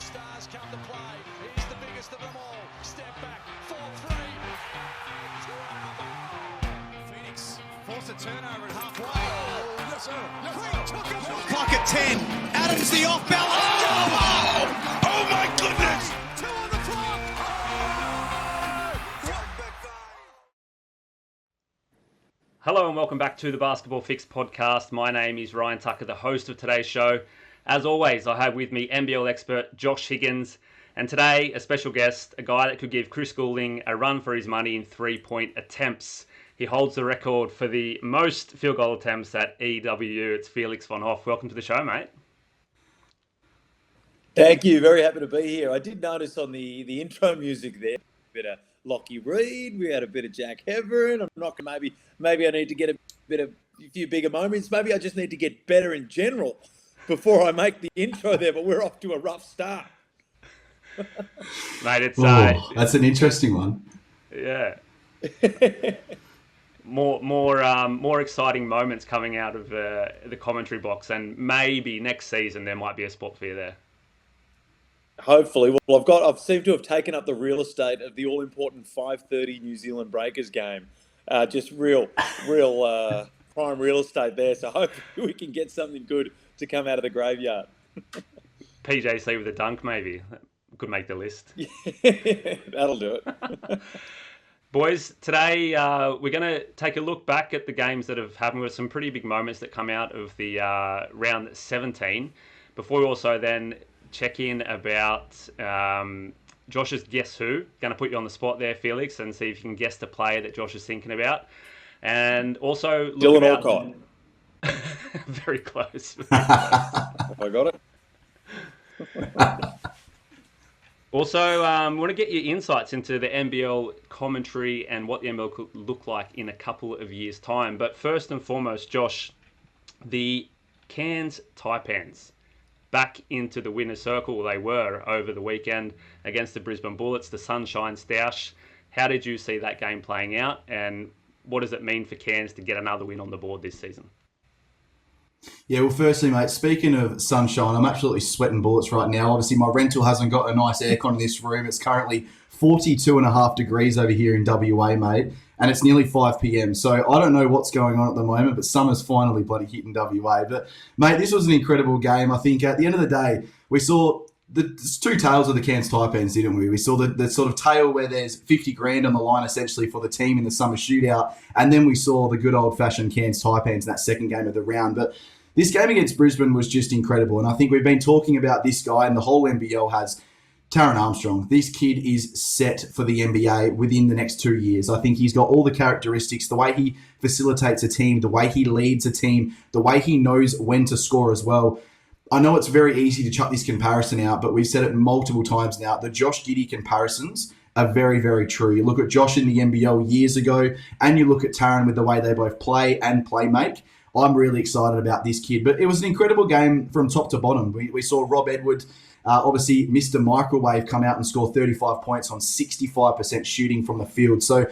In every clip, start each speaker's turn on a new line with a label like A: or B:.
A: Stars come to play. He's the biggest of them all. Step back, 4-3. Phoenix forced a turnover at halfway. Oh, yes, sir. Yes, sir. Clock at 10. Adams the off balance. Oh my goodness. 2 on the clock.
B: Hello and welcome back to the Basketball Fix podcast. My name is Ryan Tucker, the host of today's show. As always, I have with me NBL expert Josh Higgins, and today a special guest, a guy that could give Chris Goulding a run for his money in three-point attempts. He holds the record for the most field goal attempts at EW. It's Felix Von Hofe. Welcome to the show, mate.
C: Thank you. Very happy to be here. I did notice on the intro music there, a bit of Lockie Reed. We had a bit of Jack Heverin. I'm not gonna maybe I need to get a few bigger moments. Maybe I just need to get better in general before I make the intro there, but we're off to a rough start.
B: Mate, it's
D: that's an interesting one.
B: Yeah. more exciting moments coming out of the commentary box, and maybe next season there might be a spot for you there.
C: Hopefully. Well, I've seemed to have taken up the real estate of the all-important 5:30 New Zealand Breakers game. Just real prime real estate there. So hopefully we can get something good to come out of the graveyard.
B: PJC with a dunk, maybe. Could make the list.
C: That'll do it.
B: Boys, today we're going to take a look back at the games that have happened with some pretty big moments that come out of the round 17. Before we also then check in about Josh's Guess Who. Going to put you on the spot there, Felix, and see if you can guess the player that Josh is thinking about. And also look
C: Dylan Alcott.
B: Very close.
C: Have I got it?
B: Also, we want to get your insights into the NBL commentary and what the NBL could look like in a couple of years' time. But first and foremost, Josh, the Cairns Taipans back into the winner's circle they were over the weekend against the Brisbane Bullets, the Sunshine Stoush. How did you see that game playing out, and what does it mean for Cairns to get another win on the board this season?
D: Yeah, well, firstly, mate, speaking of sunshine, I'm absolutely sweating bullets right now. Obviously, my rental hasn't got a nice aircon in this room. It's currently 42.5 degrees over here in WA, mate, and it's nearly 5 p.m. So I don't know what's going on at the moment, but summer's finally bloody hit in WA. But, mate, this was an incredible game. I think at the end of the day, we saw the two tails of the Cairns Taipans, didn't we? We saw the sort of tail where there's 50 grand on the line essentially for the team in the summer shootout, and then we saw the good old-fashioned Cairns Taipans in that second game of the round. But this game against Brisbane was just incredible, and I think we've been talking about this guy, and the whole NBL has, Taran Armstrong. This kid is set for the NBA within the next 2 years. I think he's got all the characteristics, the way he facilitates a team, the way he leads a team, the way he knows when to score as well. I know it's very easy to chuck this comparison out, but we've said it multiple times now. The Josh Giddey comparisons are very, very true. You look at Josh in the NBL years ago, and you look at Taran with the way they both play and play make. I'm really excited about this kid. But it was an incredible game from top to bottom. We saw Rob Edward, obviously Mr. Microwave, come out and score 35 points on 65% shooting from the field. So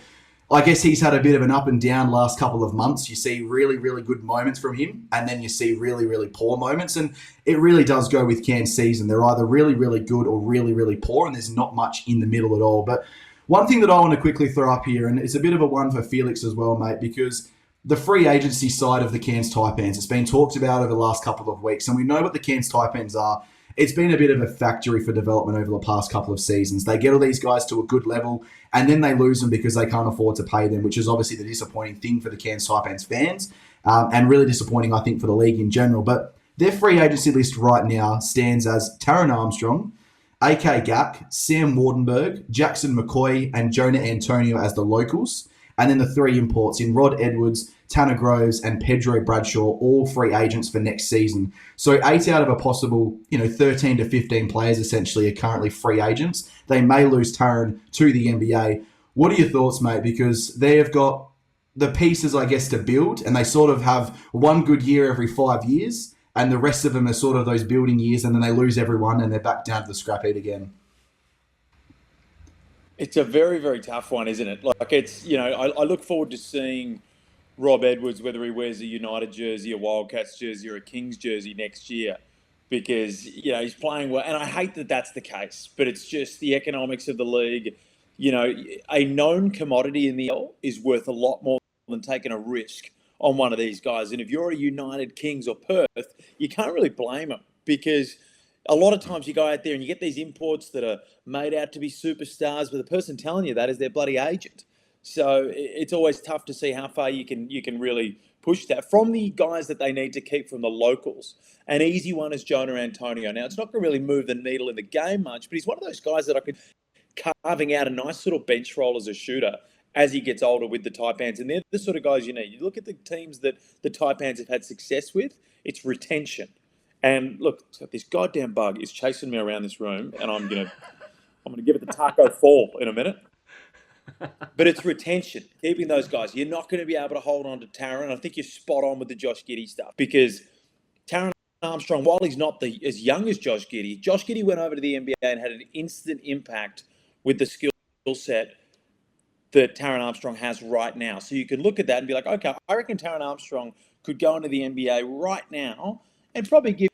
D: I guess he's had a bit of an up and down last couple of months. You see really, really good moments from him, and then you see really, really poor moments. And it really does go with Cairns' season. They're either really, really good or really, really poor, and there's not much in the middle at all. But one thing that I want to quickly throw up here, and it's a bit of a one for Felix as well, mate, because the free agency side of the Cairns Taipans, it's been talked about over the last couple of weeks, and we know what the Cairns Taipans are. It's been a bit of a factory for development over the past couple of seasons. They get all these guys to a good level, and then they lose them because they can't afford to pay them, which is obviously the disappointing thing for the Cairns Taipans fans, and really disappointing, I think, for the league in general. But their free agency list right now stands as Taran Armstrong, AK Gack, Sam Wardenberg, Jackson McCoy, and Jonah Antonio as the locals. And then the three imports in Rod Edwards, Tanner Groves, and Pedro Bradshaw, all free agents for next season. So 8 out of a possible, 13 to 15 players essentially are currently free agents. They may lose Taran to the NBA. What are your thoughts, mate? Because they have got the pieces, I guess, to build, and they sort of have one good year every 5 years, and the rest of them are sort of those building years, and then they lose everyone, and they're back down to the scrap heap again.
C: It's a very, very tough one, isn't it? Like it's, I look forward to seeing Rob Edwards, whether he wears a United jersey, a Wildcats jersey, or a Kings jersey next year. because, he's playing well. And I hate that that's the case, but it's just the economics of the league. A known commodity in the NBL is worth a lot more than taking a risk on one of these guys. And if you're a United, Kings or Perth, you can't really blame them, because a lot of times you go out there and you get these imports that are made out to be superstars, but the person telling you that is their bloody agent. So it's always tough to see how far you can really push that from the guys that they need to keep from the locals. An easy one is Jonah Antonio. Now, it's not going to really move the needle in the game much, but he's one of those guys that I could carving out a nice little bench role as a shooter as he gets older with the Taipans. And they're the sort of guys you need. You look at the teams that the Taipans have had success with, it's retention. And look, this goddamn bug is chasing me around this room, and I'm gonna give it the taco fall in a minute. But it's retention, keeping those guys. You're not going to be able to hold on to Taron. I think you're spot on with the Josh Giddey stuff, because Taron Armstrong, while he's not as young as Josh Giddey went over to the NBA and had an instant impact with the skill set that Taron Armstrong has right now. So you can look at that and be like, okay, I reckon Taron Armstrong could go into the NBA right now and probably give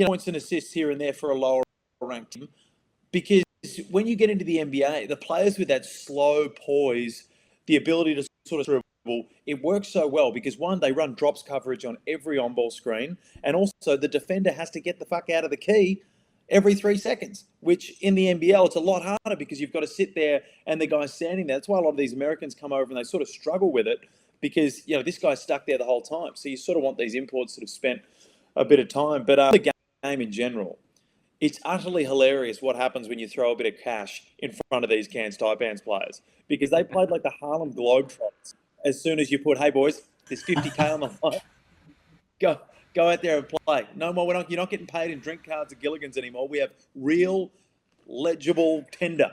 C: points and assists here and there for a lower ranked team, because when you get into the NBA, the players with that slow poise, the ability to sort of dribble, it works so well because, one, they run drops coverage on every on-ball screen, and also the defender has to get the fuck out of the key every 3 seconds, which in the NBL, it's a lot harder because you've got to sit there and the guy's standing there. That's why a lot of these Americans come over and they sort of struggle with it because, this guy's stuck there the whole time. So you sort of want these imports that have spent a bit of time. But the game in general, it's utterly hilarious what happens when you throw a bit of cash in front of these Cairns Taipans players, because they played like the Harlem Globetrotters. As soon as you put, hey boys, there's 50K on the line, go out there and play. No more. You're not getting paid in drink cards at Gilligan's anymore. We have real, legible tender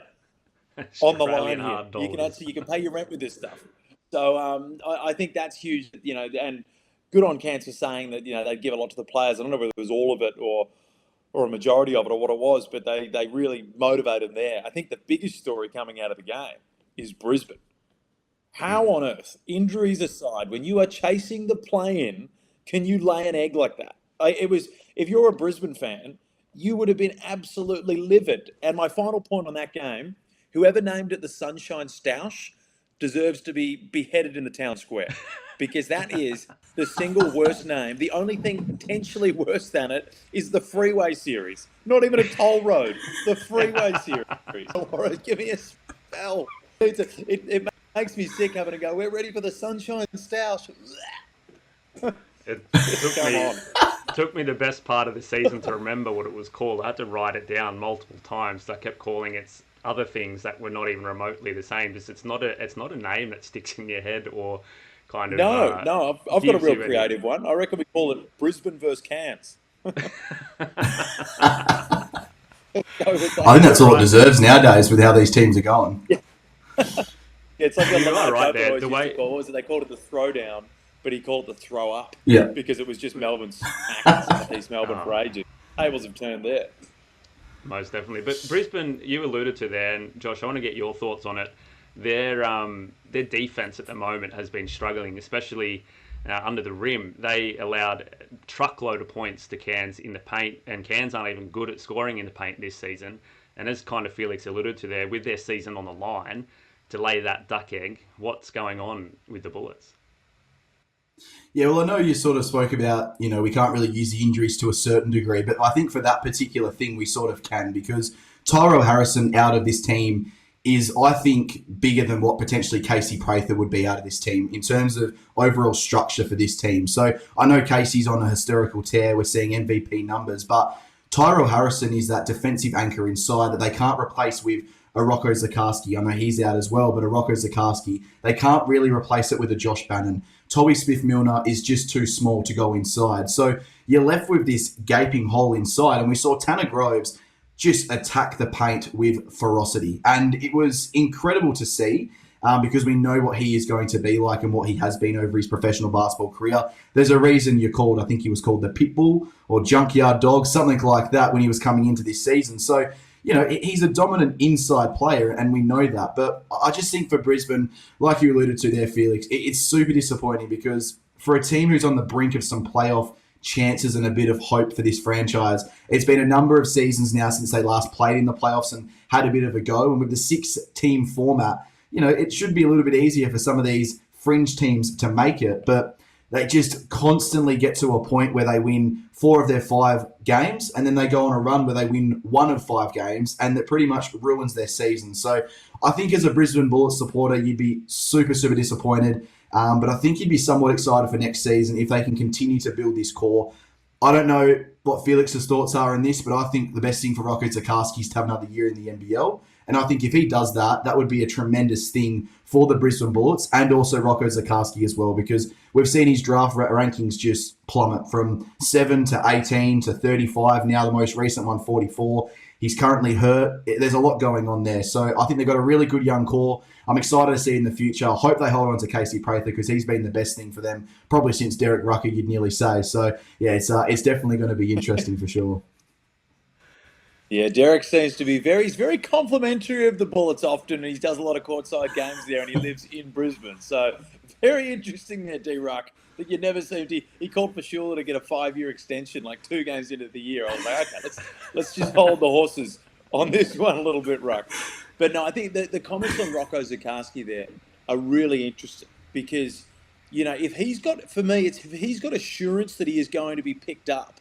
C: on the line here. You can pay your rent with this stuff. So I think that's huge. And good on Cairns for saying that they'd give a lot to the players. I don't know whether it was all of it or a majority of it or what it was, but they really motivated them there. I think the biggest story coming out of the game is Brisbane. How on earth, injuries aside, when you are chasing the play-in, can you lay an egg like that? If you're a Brisbane fan, you would have been absolutely livid. And my final point on that game, whoever named it the Sunshine Stoush deserves to be beheaded in the town square, because that is the single worst name. The only thing potentially worse than it is the Freeway Series. Not even a toll road, the Freeway Series. Give me a spell. It makes me sick having to go, we're ready for the Sunshine Stoush.
B: It took me the best part of the season to remember what it was called. I had to write it down multiple times. I kept calling it other things that were not even remotely the same. It's not a name that sticks in your head or kind of.
C: No, I've got a real creative one. I reckon we call it Brisbane versus Cairns.
D: I think that's all it deserves nowadays with how these teams are going.
C: Yeah. It's like
B: right there.
C: They called it the throwdown, but he called it the throw up.
D: Yeah.
C: Because it was just Melbourne smacks in East Melbourne for ages. Tables have turned there.
B: Most definitely. But Brisbane, you alluded to there, and Josh, I want to get your thoughts on it. Their defense at the moment has been struggling, especially under the rim. They allowed a truckload of points to Cairns in the paint, and Cairns aren't even good at scoring in the paint this season. And as kind of Felix alluded to there, with their season on the line, to lay that duck egg, what's going on with the Bullets?
D: Yeah, well, I know you sort of spoke about, we can't really use the injuries to a certain degree, but I think for that particular thing, we sort of can, because Tyrell Harrison out of this team is, I think, bigger than what potentially Casey Prather would be out of this team in terms of overall structure for this team. So I know Casey's on a hysterical tear. We're seeing MVP numbers, but Tyrell Harrison is that defensive anchor inside that they can't replace with a Rocco Zikarsky. I know he's out as well, but a Rocco Zikarsky, they can't really replace it with a Josh Bannon. Toby Smith-Milner is just too small to go inside. So you're left with this gaping hole inside, and we saw Tanner Groves just attack the paint with ferocity. And it was incredible to see because we know what he is going to be like and what he has been over his professional basketball career. There's a reason I think he was called the Pitbull or Junkyard Dog, something like that when he was coming into this season. So, he's a dominant inside player, and we know that. But I just think for Brisbane, like you alluded to there, Felix, it's super disappointing because for a team who's on the brink of some playoff chances and a bit of hope for this franchise. It's been a number of seasons now since they last played in the playoffs and had a bit of a go. And with the 6-team format, it should be a little bit easier for some of these fringe teams to make it. But they just constantly get to a point where they win 4 of their 5 games, and then they go on a run where they win 1 of 5 games, and that pretty much ruins their season. So I think as a Brisbane Bullets supporter, you'd be super, super disappointed. But I think you'd be somewhat excited for next season if they can continue to build this core. I don't know what Felix's thoughts are in this, but I think the best thing for Rocco Zikarsky is to have another year in the NBL. And I think if he does that, that would be a tremendous thing for the Brisbane Bullets and also Rocco Zikarsky as well, because we've seen his draft rankings just plummet from 7 to 18 to 35. Now the most recent one, 44. He's currently hurt. There's a lot going on there. So I think they've got a really good young core. I'm excited to see in the future. I hope they hold on to Casey Prather because he's been the best thing for them probably since Derek Rucker, you'd nearly say. So, yeah, it's definitely going to be interesting for sure.
C: Yeah, Derek seems to be he's very complimentary of the Bullets often. He does a lot of courtside games there and he lives in Brisbane. So very interesting there, D-Ruck, that you never seemed to... He called for Schuler to get a 5-year extension, like 2 games into the year. I was like, okay, let's just hold the horses on this one a little bit, Ruck. But no, I think the comments on Rocco Zikarsky there are really interesting because, if he's got assurance that he is going to be picked up,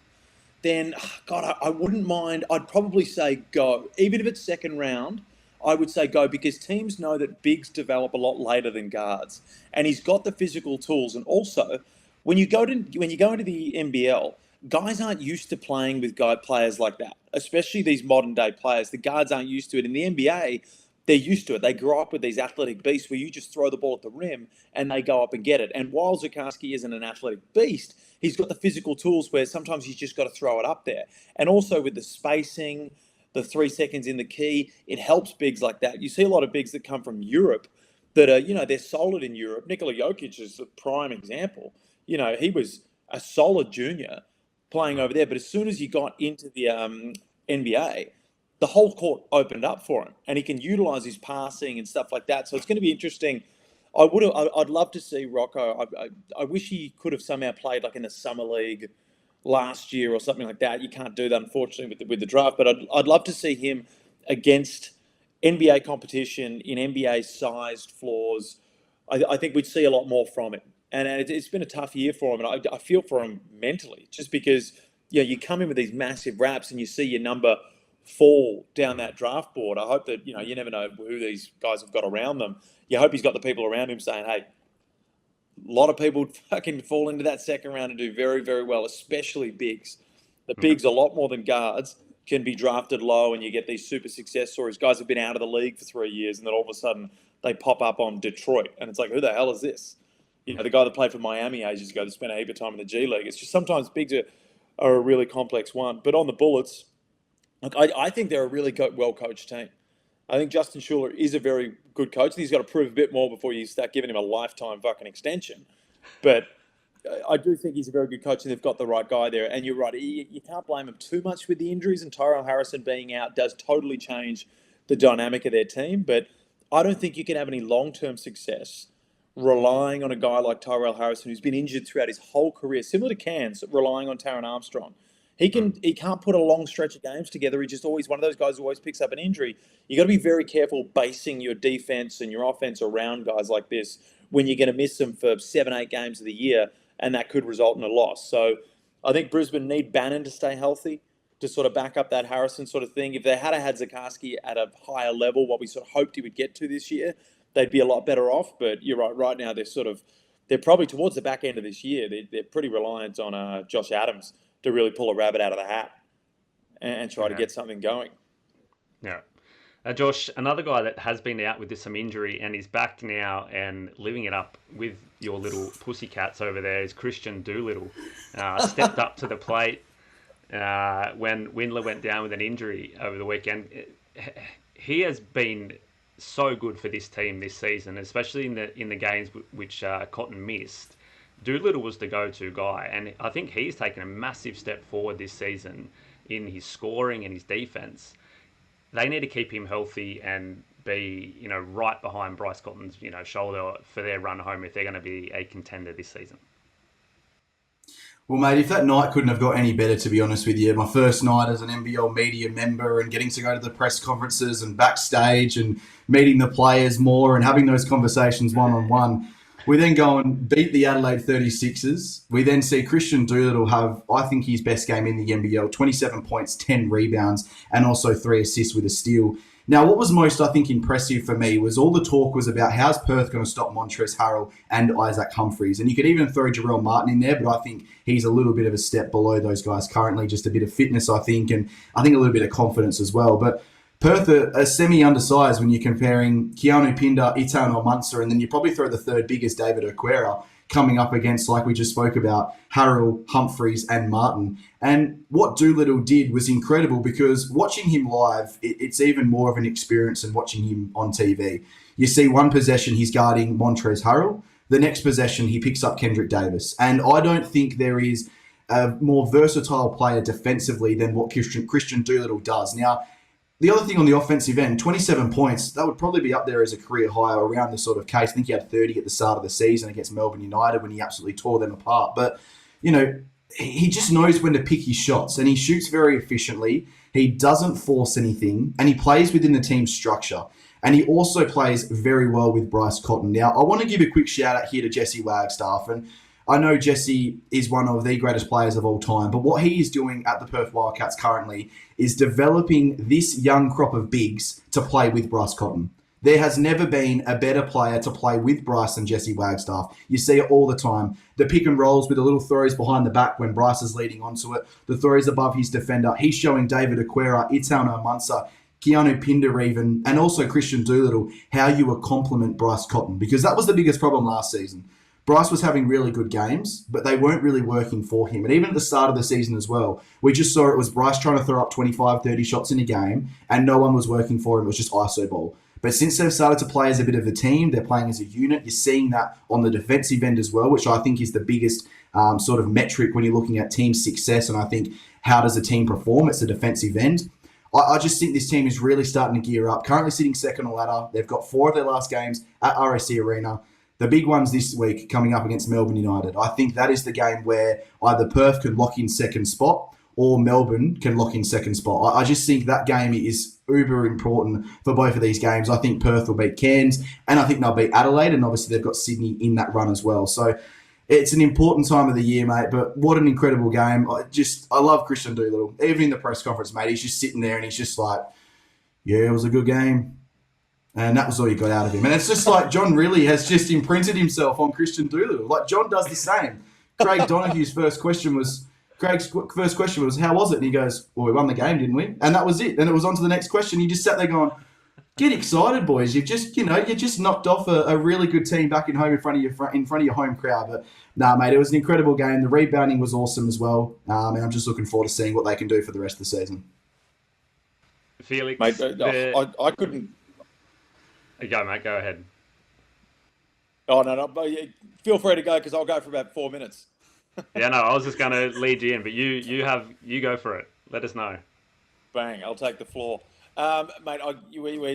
C: then, God, I wouldn't mind. I'd probably say go. Even if it's second round, I would say go because teams know that bigs develop a lot later than guards. And he's got the physical tools. And also, when you go into the NBL, guys aren't used to playing with players like that, especially these modern-day players. The guards aren't used to it. In the NBA, they're used to it. They grow up with these athletic beasts where you just throw the ball at the rim and they go up and get it. And while Zikarsky isn't an athletic beast, he's got the physical tools where sometimes he's just got to throw it up there. And also with the spacing, the 3 seconds in the key, it helps bigs like that. You see a lot of bigs that come from Europe that are, they're solid in Europe. Nikola Jokic is a prime example. He was a solid junior playing over there. But as soon as he got into the NBA, the whole court opened up for him, and he can utilize his passing and stuff like that. So it's going to be interesting. I'd love to see Rocco. I wish he could have somehow played like in the summer league last year or something like that. You can't do that, unfortunately, with the draft. But I'd love to see him against NBA competition in NBA-sized floors. I think we'd see a lot more from him. And it's been a tough year for him, and I feel for him mentally, just because you come in with these massive raps and you see your number fall down that draft board. I hope that, you never know who these guys have got around them. You hope he's got the people around him saying, hey, a lot of people fucking fall into that second round and do very, very well, especially bigs. The bigs, a lot more than guards, can be drafted low and you get these super success stories. Guys have been out of the league for 3 years and then all of a sudden they pop up on Detroit and it's like, who the hell is this? The guy that played for Miami ages ago that spent a heap of time in the G League. It's just sometimes bigs are a really complex one. But on the Bullets, look, I think they're a really well-coached team. I think Justin Schuler is a very good coach. He's got to prove a bit more before you start giving him a lifetime fucking extension. But I do think he's a very good coach and they've got the right guy there. And you're right, you can't blame him too much with the injuries. And Tyrell Harrison being out does totally change the dynamic of their team. But I don't think you can have any long-term success relying on a guy like Tyrell Harrison who's been injured throughout his whole career, similar to Cairns, relying on Taron Armstrong. He can't put a long stretch of games together. He's just always one of those guys who always picks up an injury. You got to be very careful basing your defense and your offense around guys like this when you're going to miss them for 7-8 games of the year, and that could result in a loss. So I think Brisbane need Bannon to stay healthy to sort of back up that Harrison sort of thing. If they had Zikarsky at a higher level, what we sort of hoped he would get to this year, they'd be a lot better off. But you're right. Right now, they're probably towards the back end of this year. They're pretty reliant on Josh Adams to really pull a rabbit out of the hat and try to get something going.
B: Yeah. Josh, another guy that has been out with some injury and is back now and living it up with your little pussycats over there is Kristian Doolittle. Stepped up to the plate when Windler went down with an injury over the weekend. He has been so good for this team this season, especially in the games which Cotton missed. Doolittle was the go-to guy, and I think he's taken a massive step forward this season in his scoring and his defense. They need to keep him healthy and be, right behind Bryce Cotton's, shoulder for their run home if they're going to be a contender this season.
D: Well, mate, if that night couldn't have got any better, to be honest with you, my first night as an NBL media member and getting to go to the press conferences and backstage and meeting the players more and having those conversations one-on-one, we then go and beat the Adelaide 36ers. We then see Kristian Doolittle have, I think, his best game in the NBL, 27 points, 10 rebounds, and also 3 assists with a steal. Now, what was most, I think, impressive for me was all the talk was about how's Perth going to stop Montrezl Harrell and Isaac Humphries. And you could even throw Jarrell Martin in there, but I think he's a little bit of a step below those guys currently, just a bit of fitness, I think, and I think a little bit of confidence as well. But Perth are semi-undersized when you're comparing Keanu Pinder, Itano Munster, and then you probably throw the third biggest, David Okwera, coming up against, like we just spoke about, Harrell, Humphries, and Martin. And what Doolittle did was incredible because watching him live, it's even more of an experience than watching him on TV. You see one possession, he's guarding Montrezl Harrell. The next possession, he picks up Kendrick Davis. And I don't think there is a more versatile player defensively than what Kristian Doolittle does. Now, the other thing on the offensive end, 27 points, that would probably be up there as a career high around this sort of case. I think he had 30 at the start of the season against Melbourne United when he absolutely tore them apart. But, you know, he just knows when to pick his shots and he shoots very efficiently. He doesn't force anything and he plays within the team structure. And he also plays very well with Bryce Cotton. Now, I want to give a quick shout out here to Jesse Wagstaff. And I know Jesse is one of the greatest players of all time, but what he is doing at the Perth Wildcats currently is developing this young crop of bigs to play with Bryce Cotton. There has never been a better player to play with Bryce than Jesse Wagstaff. You see it all the time. The pick and rolls with the little throws behind the back when Bryce is leading onto it. The throws above his defender. He's showing David Okwera, Itano Munster, Keanu Pinder even, and also Kristian Doolittle, how you would complement Bryce Cotton. Because that was the biggest problem last season. Bryce was having really good games, but they weren't really working for him. And even at the start of the season as well, we just saw it was Bryce trying to throw up 25, 30 shots in a game, and no one was working for him. It was just ISO ball. But since they've started to play as a bit of a team, they're playing as a unit. You're seeing that on the defensive end as well, which I think is the biggest sort of metric when you're looking at team success. And I think how does a team perform? It's the defensive end. I just think this team is really starting to gear up. Currently sitting second on the ladder. They've got 4 of their last games at RSC Arena. The big ones this week coming up against Melbourne United. I think that is the game where either Perth could lock in second spot or Melbourne can lock in second spot. I just think that game is uber important for both of these games. I think Perth will beat Cairns and I think they'll beat Adelaide, and obviously they've got Sydney in that run as well. So it's an important time of the year, mate, but what an incredible game. I love Kristian Doolittle. Even in the press conference, mate, he's just sitting there and he's just like, yeah, it was a good game. And that was all you got out of him. And it's just like John really has just imprinted himself on Kristian Doolittle. Like John does the same. Greg's first question was, how was it? And he goes, well, we won the game, didn't we? And that was it. And it was on to the next question. He just sat there going, get excited, boys. You've just, you just knocked off a really good team back in home in front of your home crowd. But nah, mate, it was an incredible game. The rebounding was awesome as well. And I'm just looking forward to seeing what they can do for the rest of the season.
B: Felix,
C: mate, I couldn't.
B: Go, mate. Go ahead.
C: Oh, no. Feel free to go because I'll go for about 4 minutes.
B: Yeah, no, I was just going to lead you in, but you go for it. Let us know.
C: Bang, I'll take the floor. Mate,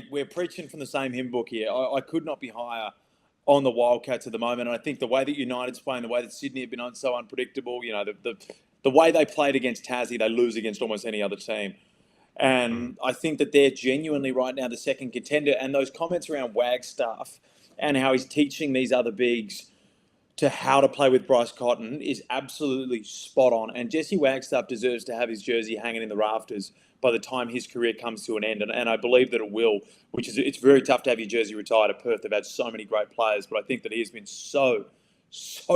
C: we're preaching from the same hymn book here. I could not be higher on the Wildcats at the moment. And I think the way that United's playing, the way that Sydney have been so unpredictable, the way they played against Tassie, they lose against almost any other team. And I think that they're genuinely right now the second contender. And those comments around Wagstaff and how he's teaching these other bigs to how to play with Bryce Cotton is absolutely spot on. And Jesse Wagstaff deserves to have his jersey hanging in the rafters by the time his career comes to an end. And I believe that it will, it's very tough to have your jersey retired at Perth. They've had so many great players, but I think that he has been so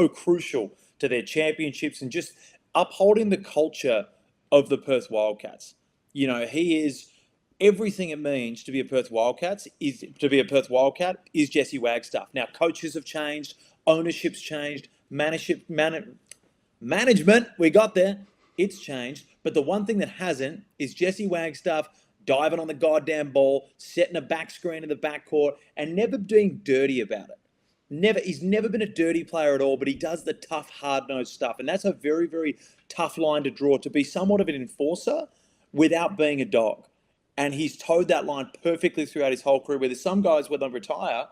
C: crucial to their championships and just upholding the culture of the Perth Wildcats. He is everything it means to be a Perth Wildcat is Jesse Wagstaff. Now, coaches have changed, ownership's changed, management, we got there, it's changed. But the one thing that hasn't is Jesse Wagstaff diving on the goddamn ball, setting a back screen in the backcourt, and never being dirty about it. He's never been a dirty player at all, but he does the tough, hard-nosed stuff. And that's a very, very tough line to draw, to be somewhat of an enforcer without being a dog. And he's towed that line perfectly throughout his whole career, where there's some guys, when they retire,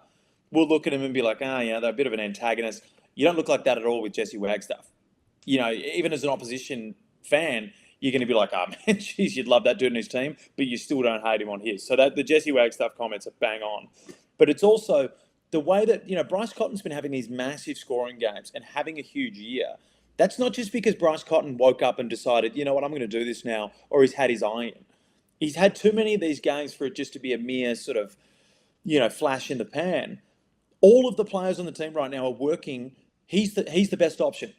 C: will look at him and be like, yeah, they're a bit of an antagonist. You don't look like that at all with Jesse Wagstaff. even as an opposition fan, you're going to be like, oh, man, geez, you'd love that dude in his team, but you still don't hate him on his. So that the Jesse Wagstaff comments are bang on. But it's also the way that, Bryce Cotton's been having these massive scoring games and having a huge year. That's not just because Bryce Cotton woke up and decided, you know what, I'm going to do this now, or he's had his eye in. He's had too many of these games for it just to be a mere sort of, flash in the pan. All of the players on the team right now are working. He's the best option.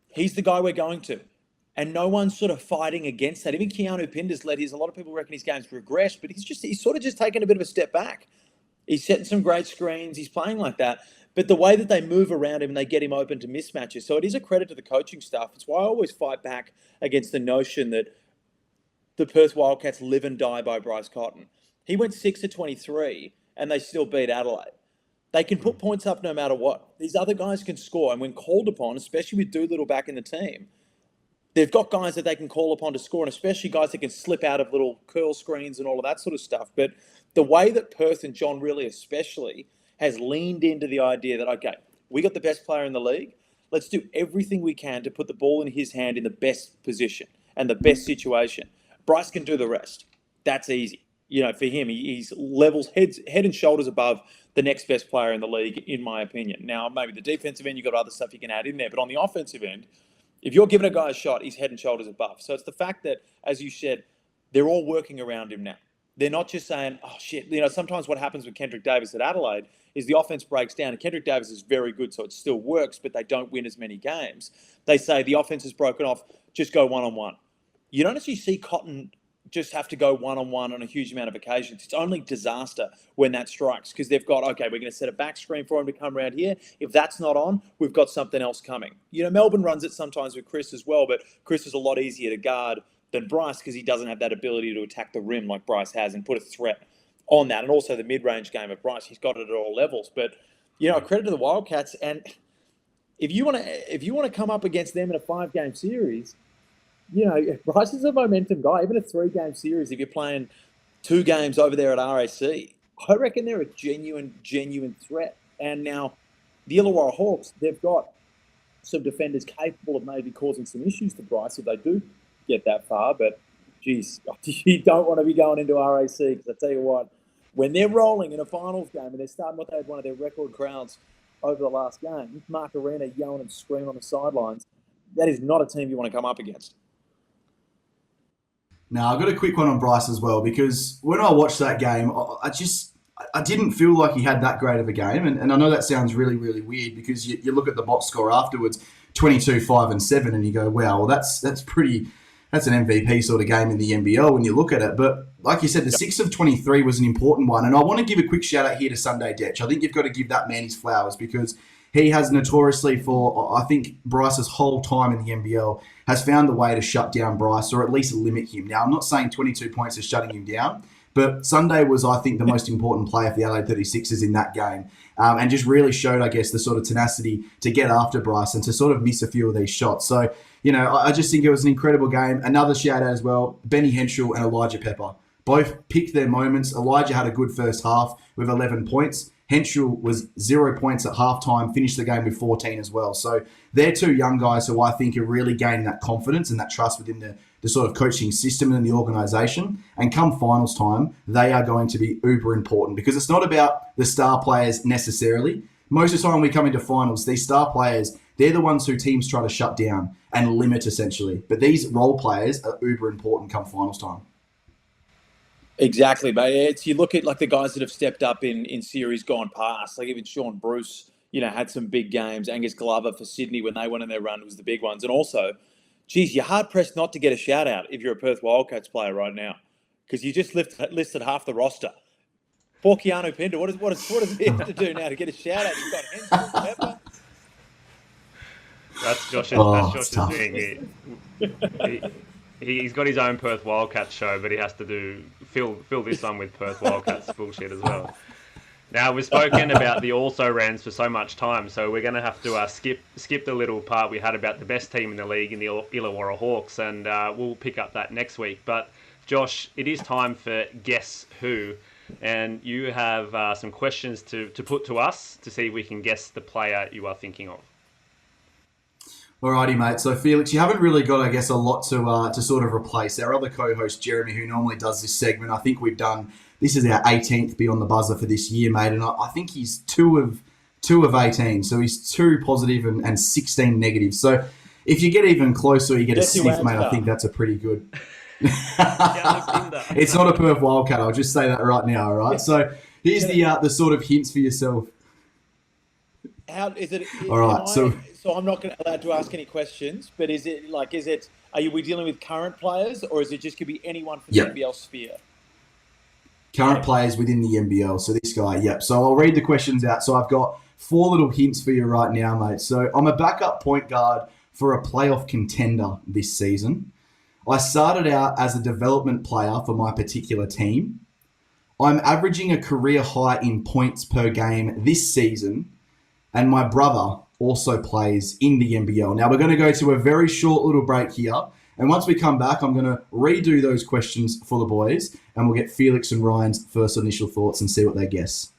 C: He's the guy we're going to. And no one's sort of fighting against that. Even Keanu Pinder's led his. A lot of people reckon his game's regressed, but he's sort of just taken a bit of a step back. He's setting some great screens. He's playing like that. But the way that they move around him and they get him open to mismatches. So it is a credit to the coaching staff. It's why I always fight back against the notion that the Perth Wildcats live and die by Bryce Cotton. He went 6 to 23 and they still beat Adelaide. They can put points up no matter what. These other guys can score. And when called upon, especially with Doolittle back in the team, they've got guys that they can call upon to score, and especially guys that can slip out of little curl screens and all of that sort of stuff. But the way that Perth and John really especially has leaned into the idea that, okay, we got the best player in the league. Let's do everything we can to put the ball in his hand in the best position and the best situation. Bryce can do the rest. That's easy. For him, he's levels head and shoulders above the next best player in the league, in my opinion. Now, maybe the defensive end, you've got other stuff you can add in there. But on the offensive end, if you're giving a guy a shot, he's head and shoulders above. So it's the fact that, as you said, they're all working around him now. They're not just saying, oh, shit. Sometimes what happens with Kendrick Davis at Adelaide is the offense breaks down. And Kendrick Davis is very good, so it still works, but they don't win as many games. They say the offense is broken off, just go one-on-one. You don't actually see Cotton just have to go one-on-one on a huge amount of occasions. It's only disaster when that strikes because they've got, okay, we're going to set a back screen for him to come around here. If that's not on, we've got something else coming. Melbourne runs it sometimes with Chris as well, but Chris is a lot easier to guard than Bryce because he doesn't have that ability to attack the rim like Bryce has and put a threat on that. And also the mid-range game of Bryce, he's got it at all levels. But, credit to the Wildcats. And if you want to come up against them in a 5-game series, Bryce is a momentum guy. Even a 3-game series, if you're playing 2 games over there at RAC, I reckon they're a genuine threat. And now the Illawarra Hawks, they've got some defenders capable of maybe causing some issues to Bryce if they do get that far. But, geez, you don't want to be going into RAC because I tell you what, when they're rolling in a finals game and they're starting what they had one of their record crowds over the last game, Mark Arena yelling and screaming on the sidelines, that is not a team you want to come up against.
D: Now, I've got a quick one on Bryce as well, because when I watched that game, I didn't feel like he had that great of a game. And I know that sounds really, really weird because you look at the box score afterwards, 22, 5 and 7, and you go, wow, well, that's an MVP sort of game in the NBL when you look at it. But like you said, the 6 of 23 was an important one. And I want to give a quick shout out here to Sunday Detch. I think you've got to give that man his flowers because he has notoriously for, I think, Bryce's whole time in the NBL has found a way to shut down Bryce or at least limit him. Now, I'm not saying 22 points is shutting him down, but Sunday was, I think, the most important player for the Adelaide 36ers in that game and just really showed, I guess, the sort of tenacity to get after Bryce and to sort of miss a few of these shots. So, I just think it was an incredible game. Another shout out as well, Benny Henschel and Elijah Pepper. Both picked their moments. Elijah had a good first half with 11 points. Henschel was 0 points at halftime, finished the game with 14 as well. So they're 2 young guys who I think are really gaining that confidence and that trust within the sort of coaching system and the organisation. And come finals time, they are going to be uber important because it's not about the star players necessarily. Most of the time we come into finals, these star players, they're the ones who teams try to shut down and limit essentially. But these role players are uber important come finals time.
C: Exactly, mate. You look at like the guys that have stepped up in series gone past, like even Sean Bruce, had some big games. Angus Glover for Sydney when they went on their run was the big ones. And also, geez, you're hard-pressed not to get a shout-out if you're a Perth Wildcats player right now because you just listed half the roster. Poor Keanu Pinder, what does he have to do now to get a shout-out? You've got Henschel, Pepper.
B: That's Josh's thing. He's got his own Perth Wildcats show, but he has to fill this one with Perth Wildcats bullshit as well. Now, we've spoken about the also-rans for so much time, so we're going to have to skip the little part we had about the best team in the league in the Illawarra Hawks, and we'll pick up that next week. But, Josh, it is time for Guess Who, and you have some questions to put to us to see if we can guess the player you are thinking of.
D: Alrighty, mate. So, Felix, you haven't really got, I guess, a lot to sort of replace. Our other co-host, Jeremy, who normally does this segment, I think this is our 18th Beyond the Buzzer for this year, mate, and I think he's two of 18. So he's 2 positive and 16 negative. So if you get even closer, you get a sniff, mate. I think that's a pretty good... It's not a Perth Wildcat. I'll just say that right now, all right? So here's the sort of hints for yourself.
C: How is it?
D: All right,
C: so I'm not allowed to ask any questions, but are we dealing with current players, or is it just going to be anyone from the NBL sphere?
D: Current players within the NBL. So this guy, yep. So I'll read the questions out. So I've got 4 little hints for you right now, mate. So I'm a backup point guard for a playoff contender this season. I started out as a development player for my particular team. I'm averaging a career high in points per game this season. And my brother also plays in the NBL. Now, we're going to go to a very short little break here. And once we come back, I'm going to redo those questions for the boys. And we'll get Felix and Ryan's first initial thoughts and see what they guess.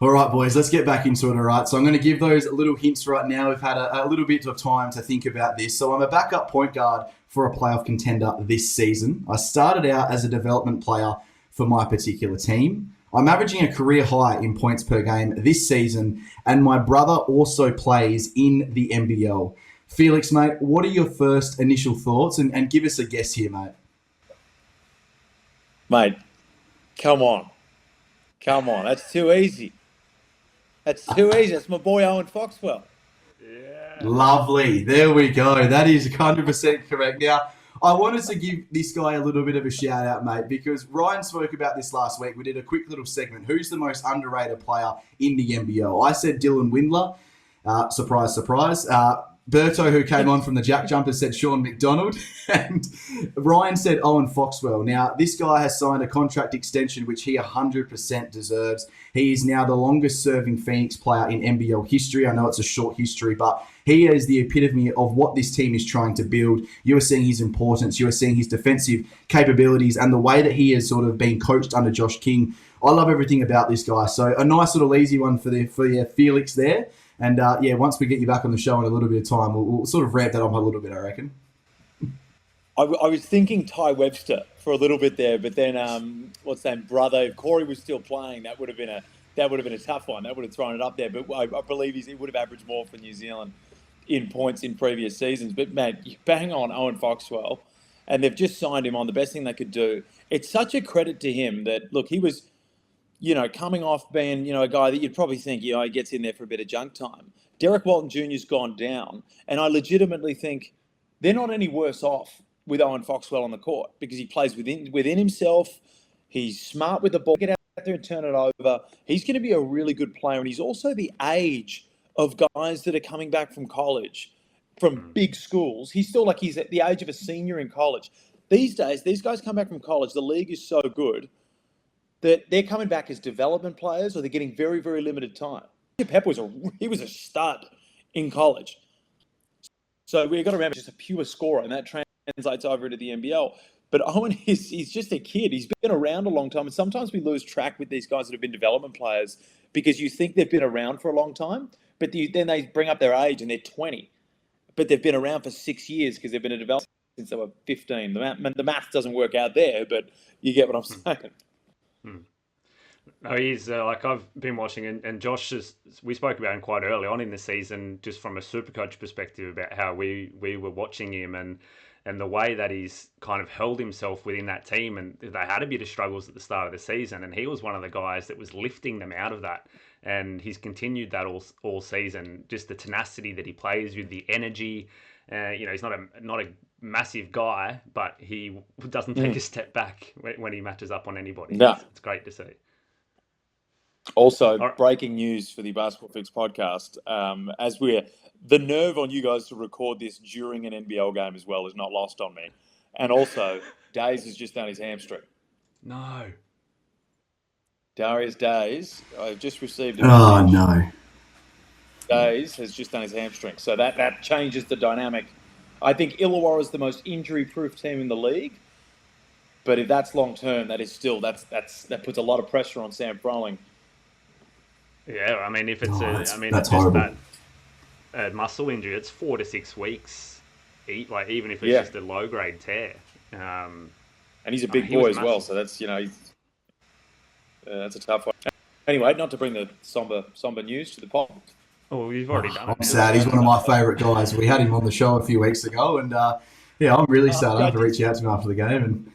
D: All right, boys, let's get back into it, all right? So I'm going to give those little hints right now. We've had a little bit of time to think about this. So I'm a backup point guard for a playoff contender this season. I started out as a development player for my particular team. I'm averaging a career high in points per game this season, and my brother also plays in the NBL. Felix, mate, what are your first initial thoughts? And give us a guess here, mate.
C: Mate, come on. That's too easy. That's my boy Owen Foxwell.
B: Yeah.
D: Lovely. There we go. That is 100% correct. Now, I wanted to give this guy a little bit of a shout out, mate, because Ryan spoke about this last week. We did a quick little segment. Who's the most underrated player in the NBL? I said Dylan Windler. Surprise, surprise. Berto, who came on from the Jack Jumpers, said Sean McDonald. And Ryan said Owen Foxwell. Now, this guy has signed a contract extension, which he 100% deserves. He is now the longest-serving Phoenix player in NBL history. I know it's a short history, but he is the epitome of what this team is trying to build. You are seeing his importance. You are seeing his defensive capabilities and the way that he has sort of been coached under Josh King. I love everything about this guy. So a nice little easy one for Felix there. And once we get you back on the show in a little bit of time, we'll sort of ramp that up a little bit, I reckon.
C: I was thinking Ty Webster for a little bit there, but then brother, if Corey was still playing, that would have been a tough one. That would have thrown it up there. But I believe he would have averaged more for New Zealand in points in previous seasons. But man, you bang on Owen Foxwell, and they've just signed him on. The best thing they could do. It's such a credit to him that look, he was, coming off being, a guy that you'd probably think, he gets in there for a bit of junk time. Derek Walton Jr.'s gone down, and I legitimately think they're not any worse off with Owen Foxwell on the court because he plays within himself. He's smart with the ball. Get out there and turn it over. He's going to be a really good player, and he's also the age of guys that are coming back from college, from big schools. He's at the age of a senior in college. These days, these guys come back from college. The league is so good that they're coming back as development players, or they're getting very, very limited time. Pep was a stud in college. So we've got to remember, just a pure scorer, and that translates over into the NBL. But Owen, he's just a kid. He's been around a long time. And sometimes we lose track with these guys that have been development players because you think they've been around for a long time, but then they bring up their age and they're 20. But they've been around for 6 years because they've been a developer since they were 15. The math doesn't work out there, but you get what I'm saying.
B: No, he's I've been watching, and Josh we spoke about him quite early on in the season, just from a Supercoach perspective, about how we were watching him and the way that he's kind of held himself within that team. And they had a bit of struggles at the start of the season, and he was one of the guys that was lifting them out of that. And he's continued that all season, just the tenacity that he plays with, the energy. He's not a massive guy, but he doesn't take a step back when he matches up on anybody.
C: No.
B: It's great to see.
C: Also, breaking news for the Basketball Fix podcast, as the nerve on you guys to record this during an NBL game as well is not lost on me. And also, Days has just done his hamstring.
B: No.
C: Darius Days, I've just received a
D: message.
C: message.
D: No.
C: Days has just done his hamstring. So that changes the dynamic. I think Illawarra is the most injury-proof team in the league. But if that's long-term, that puts a lot of pressure on Sam Froling
B: Yeah, I mean, if it's
D: that's
B: if it's
D: horrible.
B: that muscle injury, it's 4 to 6 weeks. Like even if it's
C: Yeah.
B: just a low grade tear.
C: And he's a
B: I mean,
C: big
B: he was
C: boy as well,
B: massive.
C: so that's that's a tough one. Anyway, not to bring the somber news to the pot.
B: Oh, you've already done
D: I'm
B: it now.
D: sad. He's one of my favourite guys. We had him on the show a few weeks ago, and yeah, I'm really sad. I have to reach out to him after the game. And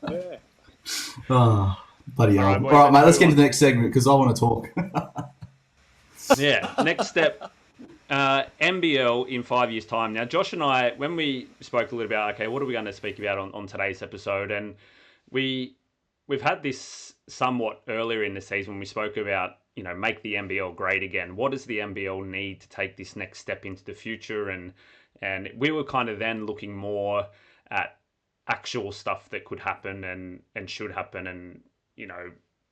C: Yeah.
D: oh, bloody hell!
B: All right,
D: All
B: boys,
D: right, mate.
B: let's
D: Let's get
B: move
D: to the next segment because I want to talk.
B: Yeah, next step, NBL in 5 years' time. Now, Josh and I, when we spoke a little about, okay, what are we going to speak about on today's episode? And we've had this somewhat earlier in the season when we spoke about, make the NBL great again. What does the NBL need to take this next step into the future? And we were kind of then looking more at actual stuff that could happen and should happen, and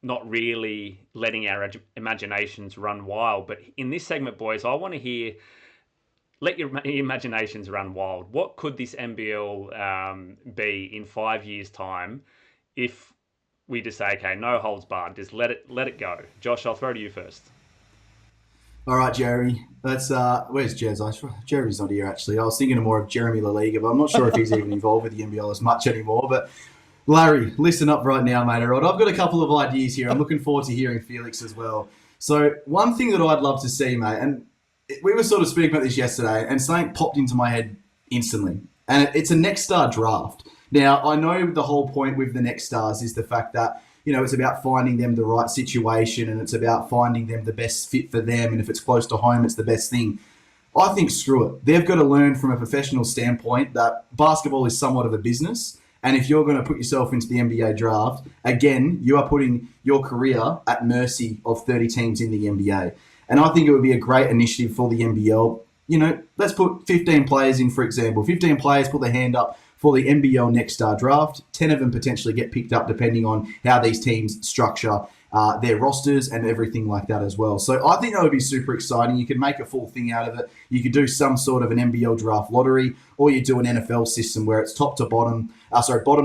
B: not really letting our imaginations run wild. But in this segment, boys, I want to hear, let your imaginations run wild. What could this NBL be in 5 years' time if we just say, okay, no holds barred, just let it go? Josh, I'll throw to you first.
D: All right, Jeremy. That's where's Jez? Jeremy's not here actually. I was thinking more of Jeremy La Liga, but I'm not sure if he's even involved with the NBL as much anymore. But Larry, listen up right now, mate. All right, I've got a couple of ideas here. I'm looking forward to hearing Felix as well. So one thing that I'd love to see, mate, and we were sort of speaking about this yesterday, and something popped into my head instantly, and it's a next star draft. Now, I know the whole point with the next stars is the fact that, it's about finding them the right situation, and it's about finding them the best fit for them, and if it's close to home, it's the best thing. I think screw it. They've got to learn from a professional standpoint that basketball is somewhat of a business. And if you're going to put yourself into the NBA draft, again, you are putting your career at mercy of 30 teams in the NBA. And I think it would be a great initiative for the NBL. Let's put 15 players in, for example. 15 players put their hand up for the NBL Next Star Draft. 10 of them potentially get picked up depending on how these teams structure their rosters and everything like that as well. So I think that would be super exciting. You could make a full thing out of it. You could do some sort of an NBL draft lottery, or you do an NFL system where it's bottom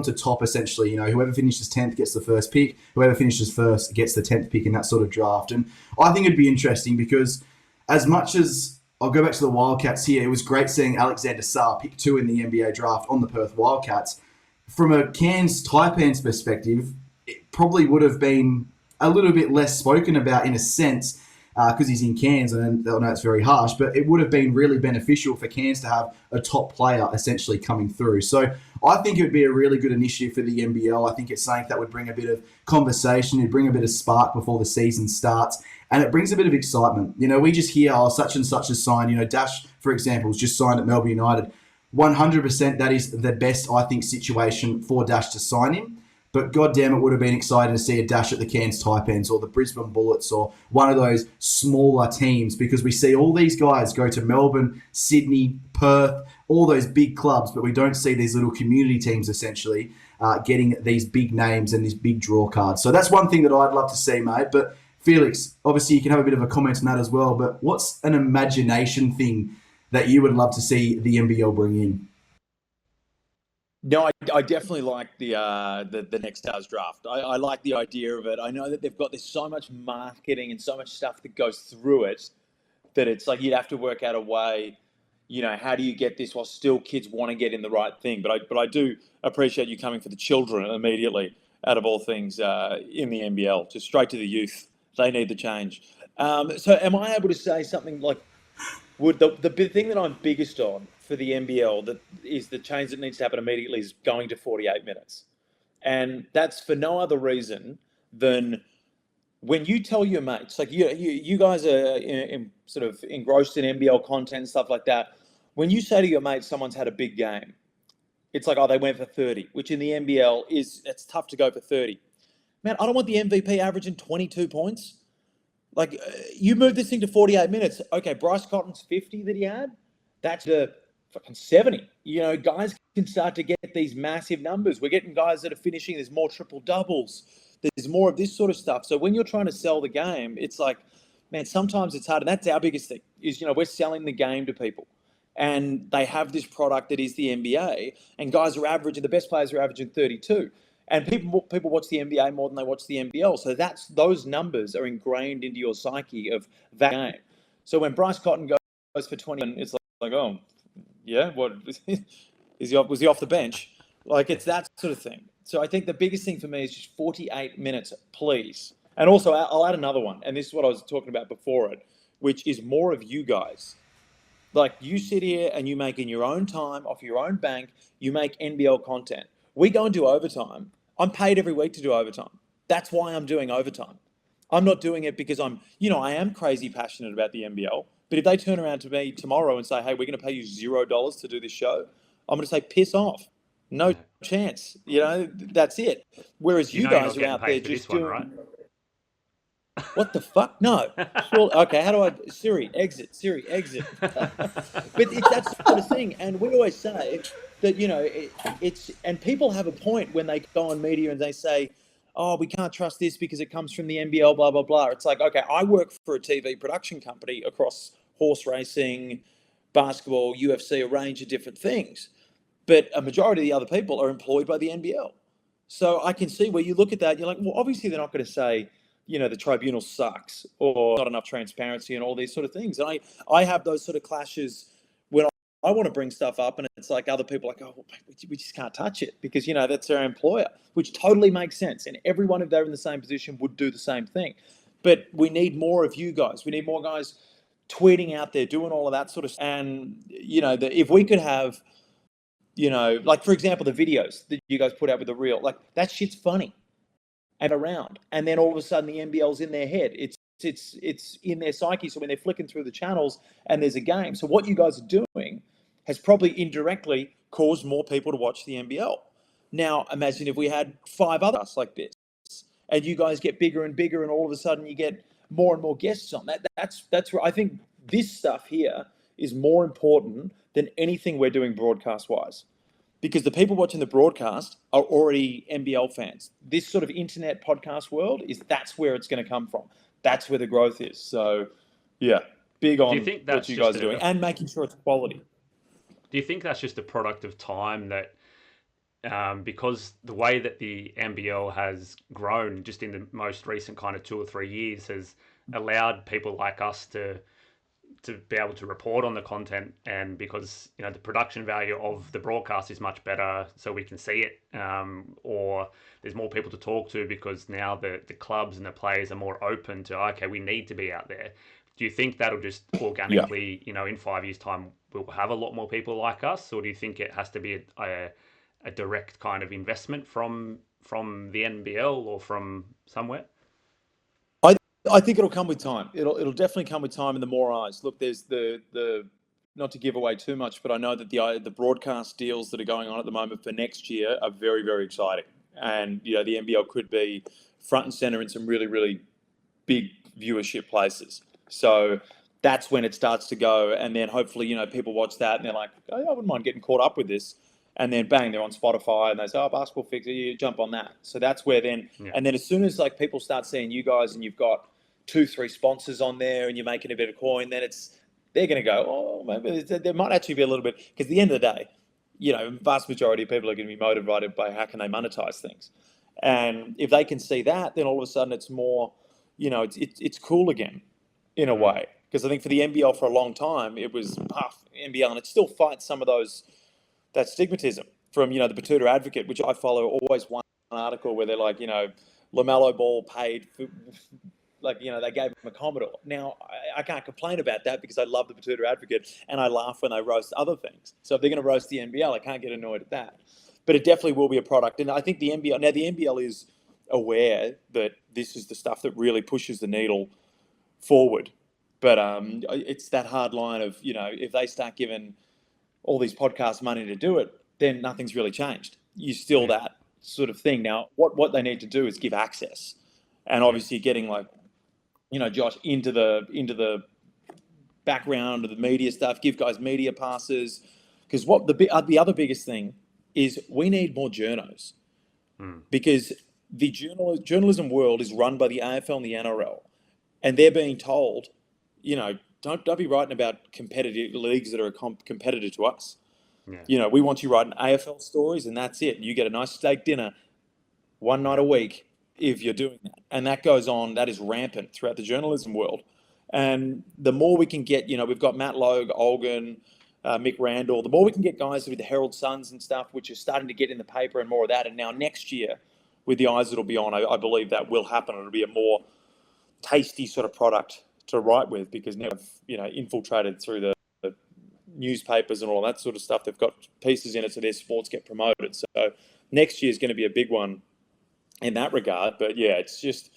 D: to top essentially. Whoever finishes 10th gets the first pick. Whoever finishes first gets the 10th pick in that sort of draft. And I think it'd be interesting because as much as I'll go back to the Wildcats here, it was great seeing Alexander Sarr pick 2 in the NBA draft on the Perth Wildcats. From a Cairns Taipans perspective, it probably would have been a little bit less spoken about in a sense because he's in Cairns, and I know it's very harsh, but it would have been really beneficial for Cairns to have a top player essentially coming through. So I think it would be a really good initiative for the NBL. I think it's something that would bring a bit of conversation, it'd bring a bit of spark before the season starts, and it brings a bit of excitement. We just hear, such and such has signed. Dash, for example, has just signed at Melbourne United. 100% that is the best, I think, situation for Dash to sign him. But goddamn, it would have been exciting to see a Dash at the Cairns Taipans or the Brisbane Bullets or one of those smaller teams, because we see all these guys go to Melbourne, Sydney, Perth, all those big clubs, but we don't see these little community teams essentially getting these big names and these big draw cards. So that's one thing that I'd love to see, mate. But Felix, obviously you can have a bit of a comment on that as well, but what's an imagination thing that you would love to see the NBL bring in?
C: No, I definitely like the Next Stars draft. I like the idea of it. I know that they've got, there's so much marketing and so much stuff that goes through it that it's like you'd have to work out a way, how do you get this while still kids want to get in the right thing? But I do appreciate you coming for the children immediately out of all things in the NBL, just straight to the youth. They need the change. So am I able to say something like, would the big thing that I'm biggest on for the NBL that is the change that needs to happen immediately is going to 48 minutes. And that's for no other reason than when you tell your mates, like you guys are sort of engrossed in NBL content and stuff like that. When you say to your mates, someone's had a big game, it's like, oh, they went for 30, which in the NBL it's tough to go for 30. Man, I don't want the MVP averaging 22 points. Like, you move this thing to 48 minutes. Okay, Bryce Cotton's 50 that he had, that's the fucking 70. Guys can start to get these massive numbers. We're getting guys that are finishing. There's more triple doubles. There's more of this sort of stuff. So when you're trying to sell the game, it's like, man, sometimes it's hard. And that's our biggest thing is, we're selling the game to people. And they have this product that is the NBA. And guys are averaging, the best players are averaging 32. And people watch the NBA more than they watch the NBL. So those numbers are ingrained into your psyche of that game. So when Bryce Cotton goes for 20, it's like, oh, yeah, what was he off the bench? Like, it's that sort of thing. So I think the biggest thing for me is just 48 minutes, please. And also, I'll add another one, and this is what I was talking about before it, which is more of you guys. Like, you sit here and you make in your own time, off your own bank, you make NBL content. We go and do overtime. I'm paid every week to do overtime. That's why I'm doing overtime. I'm not doing it because I am crazy passionate about the NBL. But if they turn around to me tomorrow and say, hey, we're going to pay you $0 to do this show, I'm going to say, piss off. No chance. That's it. Whereas you guys are out there just doing... Right? What the fuck? No. Sure. Okay, how do I... Siri, exit. But that's the sort of thing. And we always say that, it's... And people have a point when they go on media and they say, oh, we can't trust this because it comes from the NBL, blah, blah, blah. It's like, okay, I work for a TV production company across horse racing, basketball, UFC, a range of different things. But a majority of the other people are employed by the NBL. So I can see where you look at that, you're like, well, obviously they're not going to say, the tribunal sucks or not enough transparency and all these sort of things. And I have those sort of clashes when I want to bring stuff up and it's like other people are like, oh, we just can't touch it because, that's our employer, which totally makes sense. And everyone, if they're in the same position, would do the same thing. But we need more of you guys. We need more guys tweeting out there, doing all of that sort of stuff. And, if we could have, like, for example, the videos that you guys put out with the reel, like, that shit's funny and around. And then all of a sudden the NBL's in their head. It's in their psyche. So when they're flicking through the channels and there's a game. So what you guys are doing has probably indirectly caused more people to watch the NBL. Now, imagine if we had 5 others like this and you guys get bigger and bigger and all of a sudden you get more and more guests on that. That's where I think this stuff here is more important than anything we're doing broadcast-wise. Because the people watching the broadcast are already NBL fans. This sort of internet podcast world that's where it's going to come from. That's where the growth is. So, yeah, big on what you guys are doing and making sure it's quality.
B: Do you think that's just a product of time that because the way that the NBL has grown just in the most recent kind of 2 or 3 years has allowed people like us to be able to report on the content, and because the production value of the broadcast is much better so we can see it, or there's more people to talk to because now the clubs and the players are more open to, okay, we need to be out there. Do you think that'll just organically, in 5 years' time, we'll have a lot more people like us, or do you think it has to be a direct kind of investment from the NBL or from somewhere?
C: I think it'll come with time. It'll definitely come with time and the more eyes. Look, there's the not to give away too much, but I know that the broadcast deals that are going on at the moment for next year are very, very exciting. And, the NBL could be front and center in some really, really big viewership places. So that's when it starts to go. And then hopefully, people watch that and they're like, oh, I wouldn't mind getting caught up with this. And then bang, they're on Spotify and they say, oh, Basketball Fix, you jump on that. So that's where then, and then as soon as like people start seeing you guys and you've got 2-3 sponsors on there and you're making a bit of coin, then they're going to go, oh, maybe there might actually be a little bit, because at the end of the day, vast majority of people are going to be motivated by how can they monetize things. And if they can see that, then all of a sudden it's more, it's cool again in a way. Because I think for the NBL for a long time, it was NBL, and it still fights some of that stigmatism from, the Batuta Advocate, which I follow, always one article where they're like, LaMelo Ball paid for, like, they gave him a Commodore. Now, I can't complain about that because I love the Batuta Advocate and I laugh when they roast other things. So if they're going to roast the NBL, I can't get annoyed at that. But it definitely will be a product. And I think the NBL is aware that this is the stuff that really pushes the needle forward. But it's that hard line of, if they start giving all these podcasts money to do it, then nothing's really changed. You still that sort of thing. Now, what they need to do is give access. And obviously getting like, Josh, into the background of the media stuff, give guys media passes. Because what the other biggest thing is, we need more journos. Because the journalism world is run by the AFL and the NRL. And they're being told, don't be writing about competitive leagues that are a competitor to us. We want you writing AFL stories and that's it. You get a nice steak dinner one night a week if you're doing that. And that goes on, that is rampant throughout the journalism world. And the more we can get, we've got Matt Logue, Olgun, Mick Randall, the more we can get guys with the Herald Suns and stuff, which is starting to get in the paper and more of that. And now next year, with the eyes that'll be on, I believe that will happen. It'll be a more tasty sort of product to write with, because now, infiltrated through the newspapers and all that sort of stuff. They've got pieces in it so their sports get promoted. So next year is going to be a big one in that regard. But yeah, it's just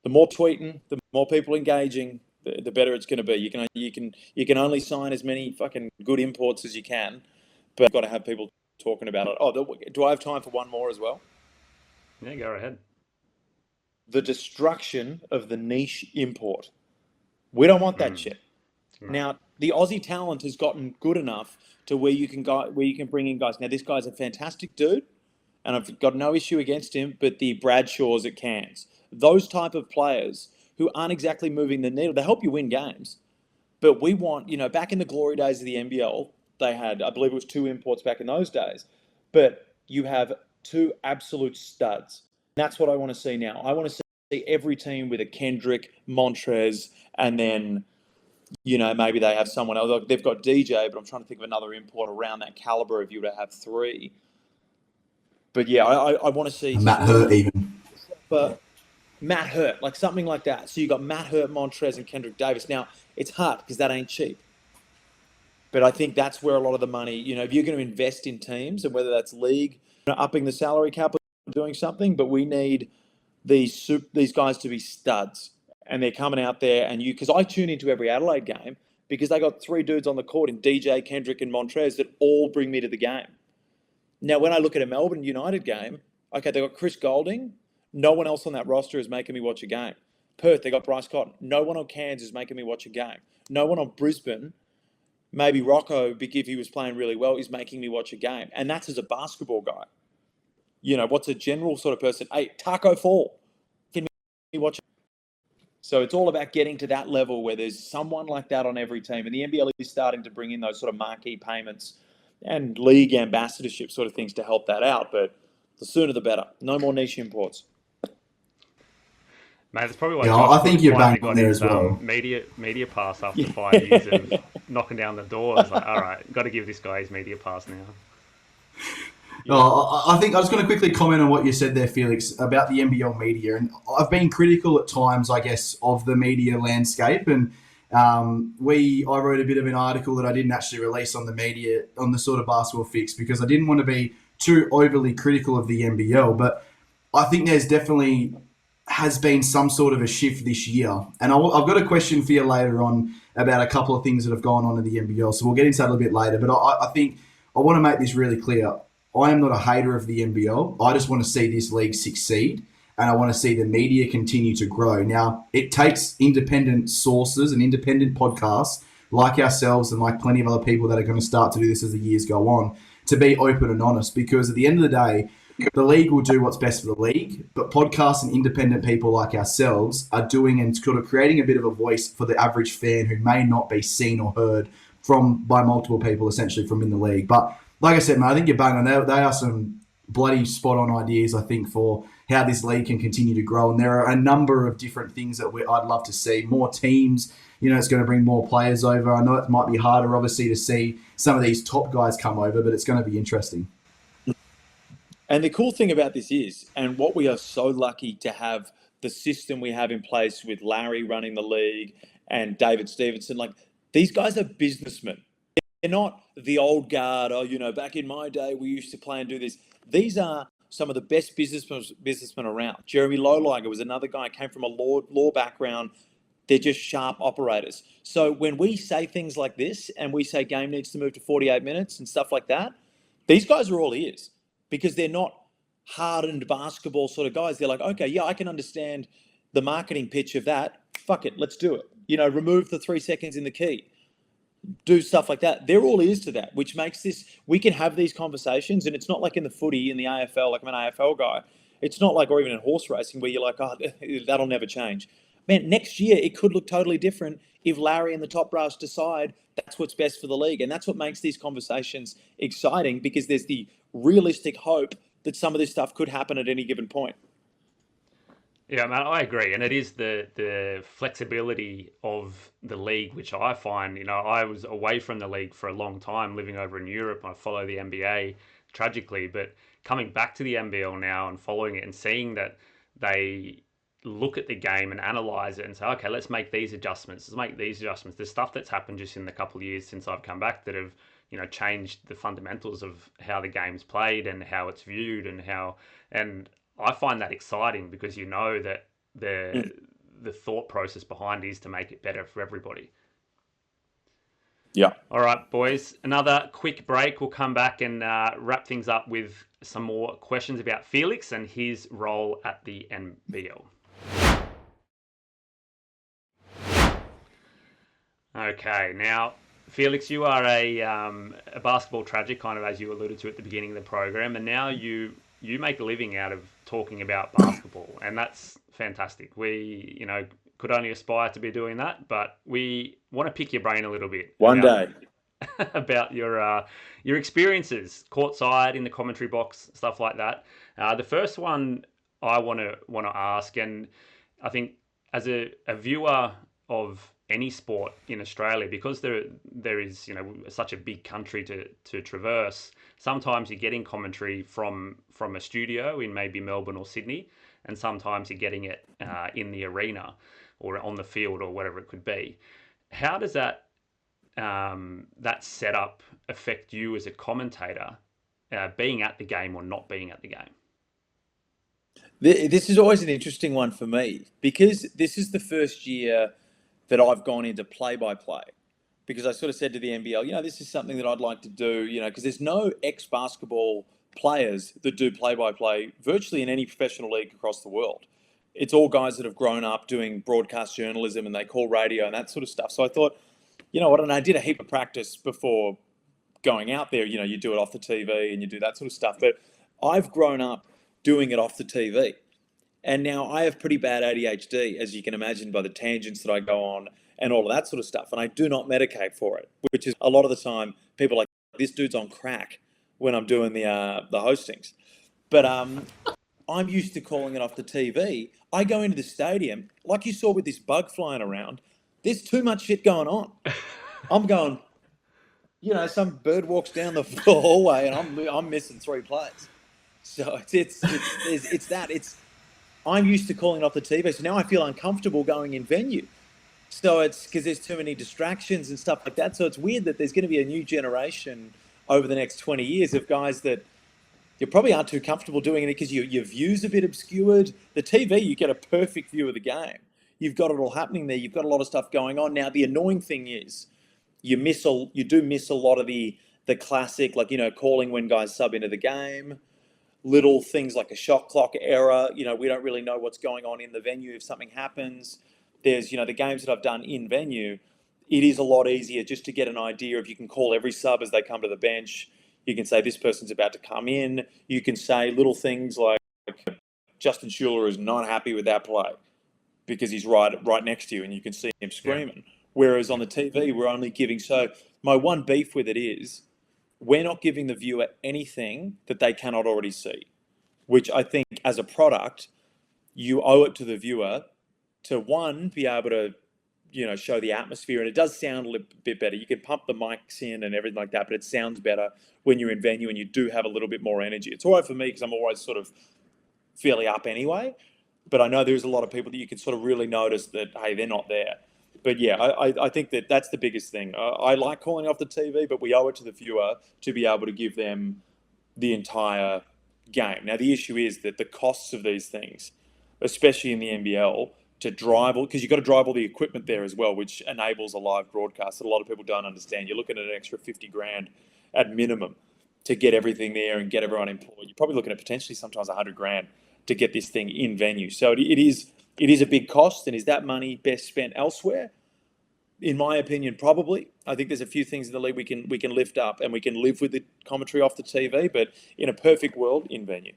C: the more tweeting, the more people engaging, the better it's going to be. You can only sign as many fucking good imports as you can, but you've got to have people talking about it. Oh, do I have time for one more as well?
B: Yeah, go ahead.
C: The destruction of the niche import. We don't want that shit. No. Now, the Aussie talent has gotten good enough to where you can bring in guys. Now, this guy's a fantastic dude, and I've got no issue against him, but the Bradshaws at Cairns, those type of players who aren't exactly moving the needle, they help you win games. But we want, back in the glory days of the NBL, they had, I believe it was 2 imports back in those days, but you have 2 absolute studs. That's what I want to see now. I want to see every team with a Kendrick, Montrez, and then, maybe they have someone else. Like they've got DJ, but I'm trying to think of another import around that caliber if you were to have 3. But yeah, I want to see
D: Matt Hurt even.
C: But Matt Hurt, like something like that. So you got Matt Hurt, Montrez, and Kendrick Davis. Now it's hard because that ain't cheap. But I think that's where a lot of the money, if you're going to invest in teams, and whether that's league, upping the salary cap, or doing something, but we need these guys to be studs. And they're coming out there, and because I tune into every Adelaide game because they got 3 dudes on the court in DJ, Kendrick, and Montrez that all bring me to the game. Now, when I look at a Melbourne United game, okay, they got Chris Golding. No one else on that roster is making me watch a game. Perth, they got Bryce Cotton. No one on Cairns is making me watch a game. No one on Brisbane, maybe Rocco, if he was playing really well, is making me watch a game. And that's as a basketball guy. What's a general sort of person? Hey, Taco Fall, can you watch it? So it's all about getting to that level where there's someone like that on every team. And the NBL is starting to bring in those sort of marquee payments and league ambassadorship sort of things to help that out. But the sooner the better. No more niche imports.
B: Mate, it's probably why
D: I think you're bang on there as well.
B: Media pass after 5 years of knocking down the doors. Like, all right, got to give this guy his media pass now.
D: I think I was going to quickly comment on what you said there, Felix, about the NBL media. And I've been critical at times, I guess, of the media landscape. And I wrote a bit of an article that I didn't actually release on the media, on the sort of Basketball Fix, because I didn't want to be too overly critical of the NBL. But I think there's definitely has been some sort of a shift this year. And I've got a question for you later on about a couple of things that have gone on in the NBL. So we'll get into that a little bit later. But I think I want to make this really clear. I am not a hater of the NBL. I just want to see this league succeed, and I want to see the media continue to grow. Now, it takes independent sources and independent podcasts like ourselves and like plenty of other people that are going to start to do this as the years go on to be open and honest, because at the end of the day, the league will do what's best for the league, but podcasts and independent people like ourselves are doing and sort of creating a bit of a voice for the average fan who may not be seen or heard by multiple people essentially from in the league. But like I said, man, I think you're bang on. They are some bloody spot-on ideas, I think, for how this league can continue to grow. And there are a number of different things that I'd love to see. More teams, it's going to bring more players over. I know it might be harder, obviously, to see some of these top guys come over, but it's going to be interesting.
C: And the cool thing about this is, and what we are so lucky to have the system we have in place with Larry running the league and David Stevenson, like these guys are businessmen. They're not the old guard, back in my day, we used to play and do this. These are some of the best businessmen around. Jeremy Lowliger was another guy, came from a law background. They're just sharp operators. So when we say things like this and we say game needs to move to 48 minutes and stuff like that, these guys are all ears because they're not hardened basketball sort of guys. They're like, okay, yeah, I can understand the marketing pitch of that. Fuck it, let's do it. Remove the 3 seconds in the key. Do stuff like that. They're all ears to that, which makes this, we can have these conversations, and it's not like in the footy, in the AFL, like I'm an AFL guy. It's not like, or even in horse racing where you're like, oh, that'll never change. Man, next year it could look totally different if Larry and the top brass decide that's what's best for the league. And that's what makes these conversations exciting, because there's the realistic hope that some of this stuff could happen at any given point.
B: Yeah, man, I agree, and it is the flexibility of the league, which I find. I was away from the league for a long time, living over in Europe. I follow the NBA tragically, but coming back to the NBL now and following it and seeing that they look at the game and analyze it and say, okay, let's make these adjustments. Let's make these adjustments. There's stuff that's happened just in the couple of years since I've come back that have changed the fundamentals of how the game's played and how it's viewed and I find that exciting because that the thought process behind is to make it better for everybody.
C: Yeah.
B: All right, boys. Another quick break. We'll come back and wrap things up with some more questions about Felix and his role at the NBL. Okay, now, Felix, you are a basketball tragic, kind of as you alluded to at the beginning of the program, and now you make a living out of talking about basketball, and that's fantastic. We, could only aspire to be doing that, but we want to pick your brain a little bit.
C: One day.
B: About your experiences, courtside, in the commentary box, stuff like that. The first one I want to ask, and I think as a viewer of any sport in Australia, because there is such a big country to traverse, sometimes you're getting commentary from a studio in maybe Melbourne or Sydney, and sometimes you're getting it in the arena or on the field or whatever it could be. How does that setup affect you as a commentator, being at the game or not being at the game?
C: This is always an interesting one for me because this is the first year that I've gone into play-by-play, because I sort of said to the NBL, this is something that I'd like to do, because there's no ex-basketball players that do play-by-play virtually in any professional league across the world. It's all guys that have grown up doing broadcast journalism and they call radio and that sort of stuff. So I thought, and I did a heap of practice before going out there. You do it off the TV and you do that sort of stuff. But I've grown up doing it off the TV. And now I have pretty bad ADHD, as you can imagine, by the tangents that I go on and all of that sort of stuff. And I do not medicate for it, which is a lot of the time people are like, this dude's on crack when I'm doing the hostings. But I'm used to calling it off the TV. I go into the stadium, like you saw with this bug flying around, there's too much shit going on. I'm going, some bird walks down the hallway and I'm missing 3 plays. So I'm used to calling off the TV, so now I feel uncomfortable going in venue. So it's because there's too many distractions and stuff like that. So it's weird that there's going to be a new generation over the next 20 years of guys that you probably aren't too comfortable doing it because your view's a bit obscured. The TV, you get a perfect view of the game. You've got it all happening there. You've got a lot of stuff going on. Now, the annoying thing is you do miss a lot of the classic, calling when guys sub into the game. Little things like a shot clock error. We don't really know what's going on in the venue if something happens. There's, the games that I've done in venue, it is a lot easier just to get an idea of, you can call every sub as they come to the bench. You can say this person's about to come in. You can say little things like Justin Schuller is not happy with that play because he's right next to you and you can see him screaming. Yeah. Whereas on the TV, we're only giving. So my one beef with it is we're not giving the viewer anything that they cannot already see, which I think as a product, you owe it to the viewer to, one, be able to, show the atmosphere. And it does sound a little bit better. You can pump the mics in and everything like that, but it sounds better when you're in venue and you do have a little bit more energy. It's all right for me because I'm always sort of fairly up anyway. But I know there's a lot of people that you can sort of really notice that, hey, they're not there. But yeah, I think that's the biggest thing. I like calling off the TV, but we owe it to the viewer to be able to give them the entire game. Now, the issue is that the costs of these things, especially in the NBL, to drive, because you've got to drive all the equipment there as well, which enables a live broadcast that a lot of people don't understand. You're looking at an extra $50,000 at minimum to get everything there and get everyone employed. You're probably looking at potentially sometimes $100,000 to get this thing in venue. So it is a big cost. And is that money best spent elsewhere? In my opinion, probably. I think there's a few things in the league we can lift up and we can live with the commentary off the TV, but in a perfect world, in venue.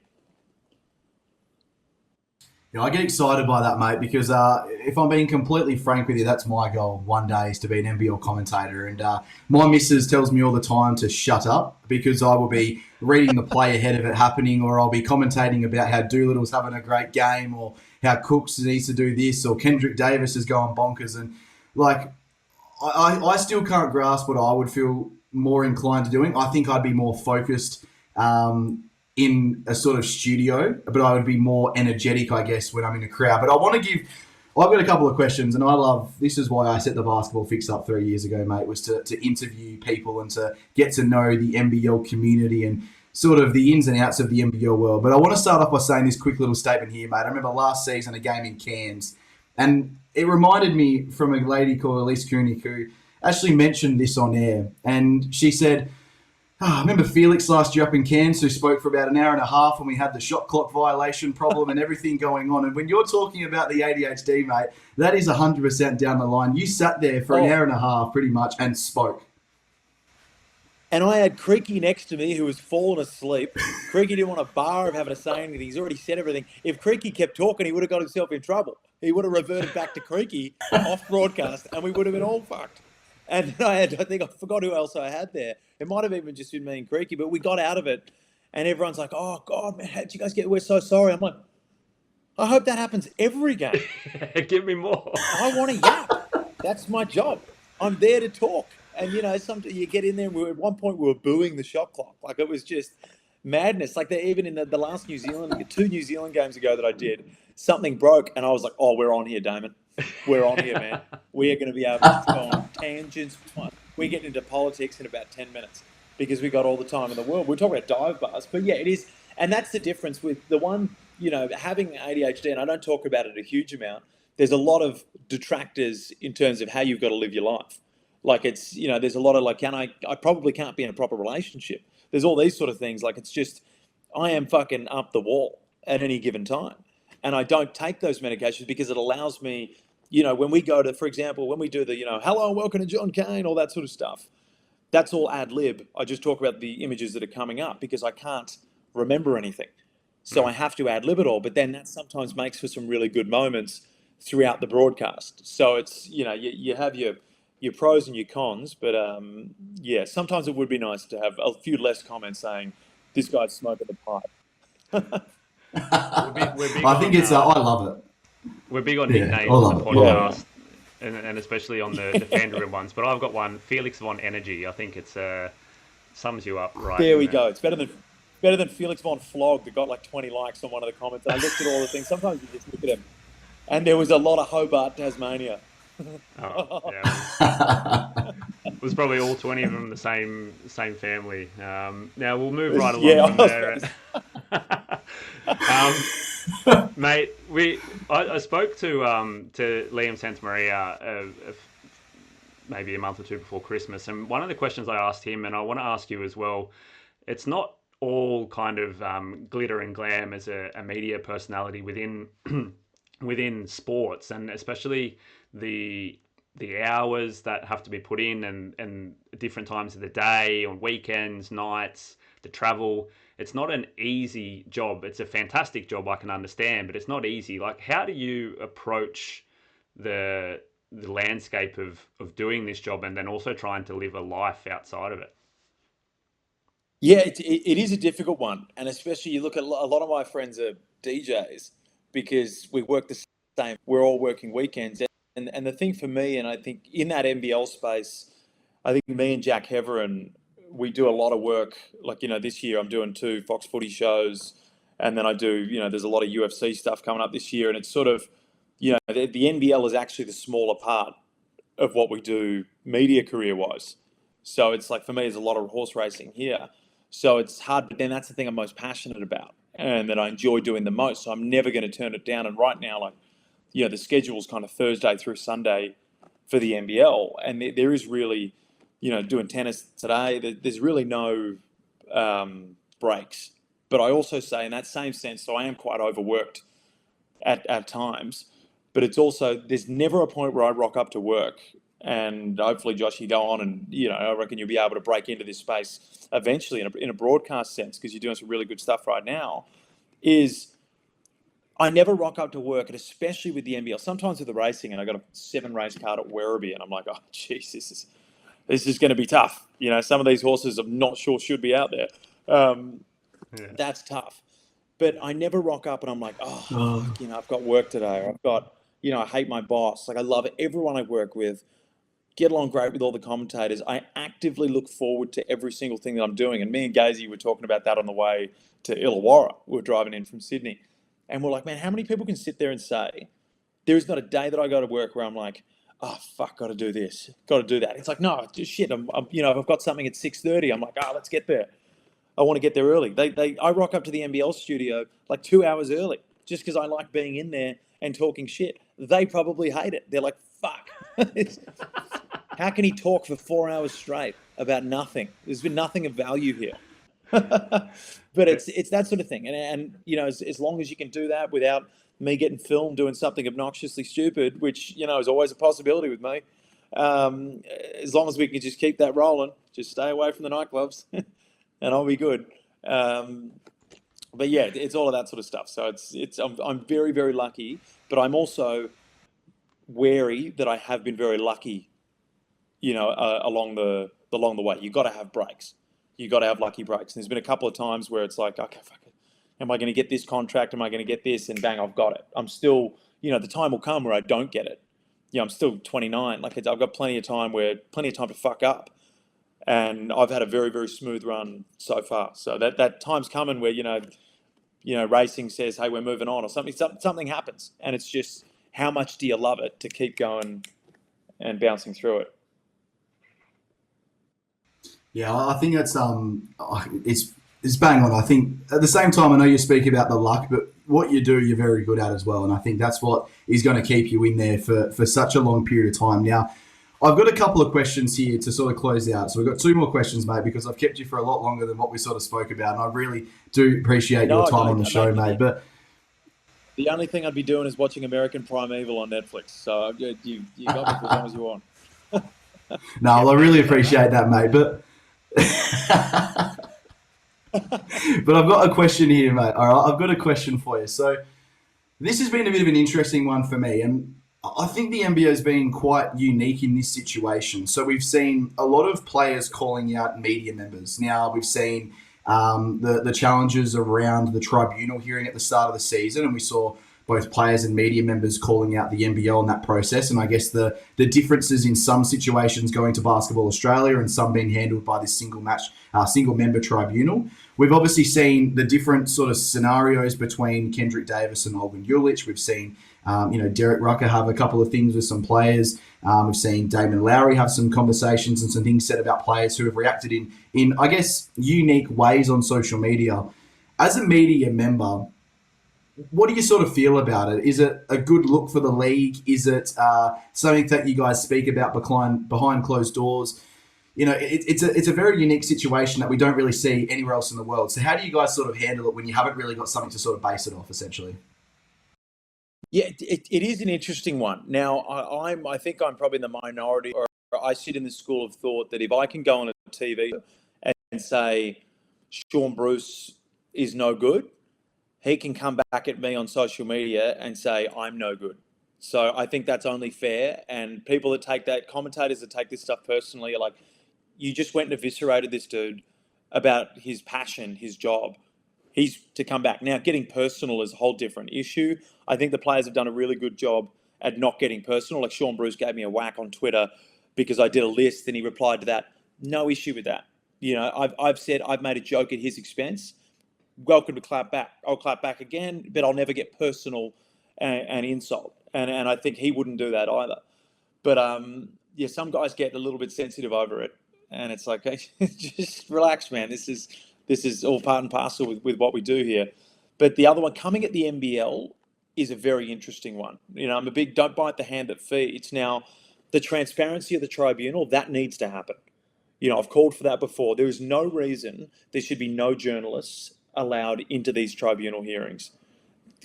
D: Yeah, I get excited by that, mate, because if I'm being completely frank with you, that's my goal one day is to be an NBL commentator. And my missus tells me all the time to shut up because I will be reading the play ahead of it happening, or I'll be commentating about how Doolittle's having a great game, or how Cooks needs to do this, or Kendrick Davis is going bonkers. And, like, I still can't grasp what I would feel more inclined to doing. I think I'd be more focused in a sort of studio, but I would be more energetic, I guess, when I'm in a crowd. But I've got a couple of questions, and this is why I set the basketball fix up 3 years ago, mate, was to interview people and to get to know the NBL community and sort of the ins and outs of the NBL world. But I want to start off by saying this quick little statement here, mate. I remember last season a game in Cairns, and it reminded me from a lady called Elise Koenig who actually mentioned this on air, and she said, I remember Felix last year up in Cairns who spoke for about an hour and a half when we had the shot clock violation problem and everything going on. And when you're talking about the ADHD, mate, that is 100% down the line. You sat there for an hour and a half pretty much and spoke.
C: And I had Creaky next to me who was falling asleep. Creaky didn't want a bar of having to say anything. He's already said everything. If Creaky kept talking, he would have got himself in trouble. He would have reverted back to Creaky off broadcast and we would have been all fucked. And I forgot who else I had there. It might have even just been me and Creaky, but we got out of it. And everyone's like, oh, God, man, how did you guys we're so sorry. I'm like, I hope that happens every game.
B: Give me more.
C: I want to yap. That's my job. I'm there to talk. And, sometimes you get in there and at one point we were booing the shot clock. Like, it was just madness. Like, even in the last two New Zealand games ago that I did, something broke. And I was like, oh, we're on here, Damon. We're on here, man. We are going to be able to go on tangents. We're getting into politics in about 10 minutes because we got all the time in the world. We're talking about dive bars. But, yeah, it is. And that's the difference with the one, having ADHD, and I don't talk about it a huge amount. There's a lot of detractors in terms of how you've got to live your life. Like it's, there's a lot of I probably can't be in a proper relationship. There's all these sort of things. Like it's just, I am fucking up the wall at any given time. And I don't take those medications because it allows me, when we go to, for example, when we do the, hello, welcome to John Cain, all that sort of stuff, that's all ad lib. I just talk about the images that are coming up because I can't remember anything. So I have to ad lib it all. But then that sometimes makes for some really good moments throughout the broadcast. So it's, you have your pros and your cons. But sometimes it would be nice to have a few less comments saying, this guy's smoking the pipe.
D: I love it.
B: We're big on nicknames on the podcast, and especially on the Fandom ones. But I've got one, Felix Von Energy. I think it's sums you up right.
C: There we go. It's better than Felix Von Flog that got like 20 likes on one of the comments. I looked at all the things. Sometimes you just look at him, and there was a lot of Hobart, Tasmania.
B: Oh, yeah. It was probably all 20 of them the same family. Now we'll move right along from there. Mate, I spoke to Liam Santamaria maybe a month or two before Christmas, and one of the questions I asked him, and I want to ask you as well, it's not all kind of glitter and glam as a media personality within within sports, and especially the hours that have to be put in and different times of the day, on weekends, nights, the travel. It's not an easy job. It's a fantastic job, I can understand, but it's not easy. Like, how do you approach the landscape of doing this job and then also trying to live a life outside of it?
C: Yeah, it is a difficult one. And especially you look at a lot of my friends are DJs because we work the same. We're all working weekends. And the thing for me, and I think in that NBL space, I think me and Jack Heverin, we do a lot of work. Like, this year I'm doing 2 Fox Footy shows, and then I do, there's a lot of UFC stuff coming up this year. And it's sort of, the NBL is actually the smaller part of what we do media career-wise. So it's like, for me, there's a lot of horse racing here. So it's hard, but then that's the thing I'm most passionate about and that I enjoy doing the most. So I'm never going to turn it down. And right now, like, the schedule's kind of Thursday through Sunday for the NBL. And there is really, doing tennis today, there's really no breaks. But I also say in that same sense, so I am quite overworked at times, but it's also, there's never a point where I rock up to work. And hopefully, Josh, you go on and, I reckon you'll be able to break into this space eventually in a broadcast sense, because you're doing some really good stuff right now, is I never rock up to work, and especially with the NBL. Sometimes with the racing, and I got a 7 race card at Werribee, and I'm like, oh, jeez, this is going to be tough. You know, some of these horses I'm not sure should be out there. That's tough. But I never rock up and I'm like, oh, you know, I've got work today. Or I've got, you know, I hate my boss. Like, I love everyone I work with, get along great with all the commentators. I actively look forward to every single thing that I'm doing. And me and Gazy were talking about that on the way to Illawarra. We were driving in from Sydney. And we're like, man, how many people can sit there and say, there is not a day that I go to work where I'm like, oh, fuck, got to do this, got to do that. It's like, no, just shit. I'm you know, if I've got something at 6:30, I'm like, let's get there. I want to get there early. I rock up to the NBL studio like 2 hours early just because I like being in there and talking shit. They probably hate it. They're like, fuck. How can he talk for 4 hours straight about nothing? There's been nothing of value here. But it's that sort of thing. And you know, as long as you can do that without me getting filmed doing something obnoxiously stupid, which, you know, is always a possibility with me, as long as we can just keep that rolling, just stay away from the nightclubs. And I'll be good. But yeah, it's all of that sort of stuff. So I'm very, very lucky, but I'm also wary that I have been very lucky, you know, along the way. You've got to have breaks. You've got to have lucky breaks. And there's been a couple of times where it's like, okay, fuck it. Am I going to get this contract? Am I going to get this? And bang, I've got it. I'm still, you know, the time will come where I don't get it. You know, I'm still 29. Like, I've got plenty of time to fuck up. And I've had a very, very smooth run so far. So that time's coming where, you know, racing says, hey, we're moving on, or something happens. And it's just, how much do you love it to keep going and bouncing through it?
D: Yeah, I think that's it's bang on. I think at the same time, I know you speak about the luck, but what you do, you're very good at as well. And I think that's what is going to keep you in there for such a long period of time. Now, I've got a couple of questions here to sort of close out. So we've got 2 more questions, mate, because I've kept you for a lot longer than what we sort of spoke about. And I really do appreciate your time on the show, mate. But
C: the only thing I'd be doing is watching American Primeval on Netflix. So you got me for as long as you want.
D: No, I really appreciate that, mate. But but I've got a question here, mate. All right, I've got a question for you. So this has been a bit of an interesting one for me, and I think the NBL has been quite unique in this situation. So we've seen a lot of players calling out media members. Now we've seen the challenges around the tribunal hearing at the start of the season, and we saw both players and media members calling out the NBL in that process. And I guess the differences in some situations going to Basketball Australia and some being handled by this single member tribunal. We've obviously seen the different sort of scenarios between Kendrick Davis and Olgun Ulich. We've seen Derek Rucker have a couple of things with some players. We've seen Damon Lowry have some conversations and some things said about players who have reacted in I guess, unique ways on social media. As a media member, what do you sort of feel about it? Is it a good look for the league? Is it something that you guys speak about behind closed doors? You know, it's a very unique situation that we don't really see anywhere else in the world. So how do you guys sort of handle it when you haven't really got something to sort of base it off, essentially?
C: Yeah, it is an interesting one. Now, I think I'm probably in the minority, or I sit in the school of thought that if I can go on a TV and say Sean Bruce is no good, he can come back at me on social media and say I'm no good. So I think that's only fair. And people that take that, commentators that take this stuff personally, are like, you just went and eviscerated this dude about his passion, his job. He's to come back. Now, getting personal is a whole different issue. I think the players have done a really good job at not getting personal. Like Sean Bruce gave me a whack on Twitter because I did a list and he replied to that. No issue with that. You know, I've said I've made a joke at his expense. Welcome to clap back. I'll clap back again, but I'll never get personal and insult. And I think he wouldn't do that either. But yeah, some guys get a little bit sensitive over it. And it's like, hey, just relax, man. This is all part and parcel with what we do here. But the other one, coming at the NBL, is a very interesting one. You know, I'm a big don't bite the hand that feeds. Now, the transparency of the tribunal, that needs to happen. You know, I've called for that before. There is no reason there should be no journalists allowed into these tribunal hearings.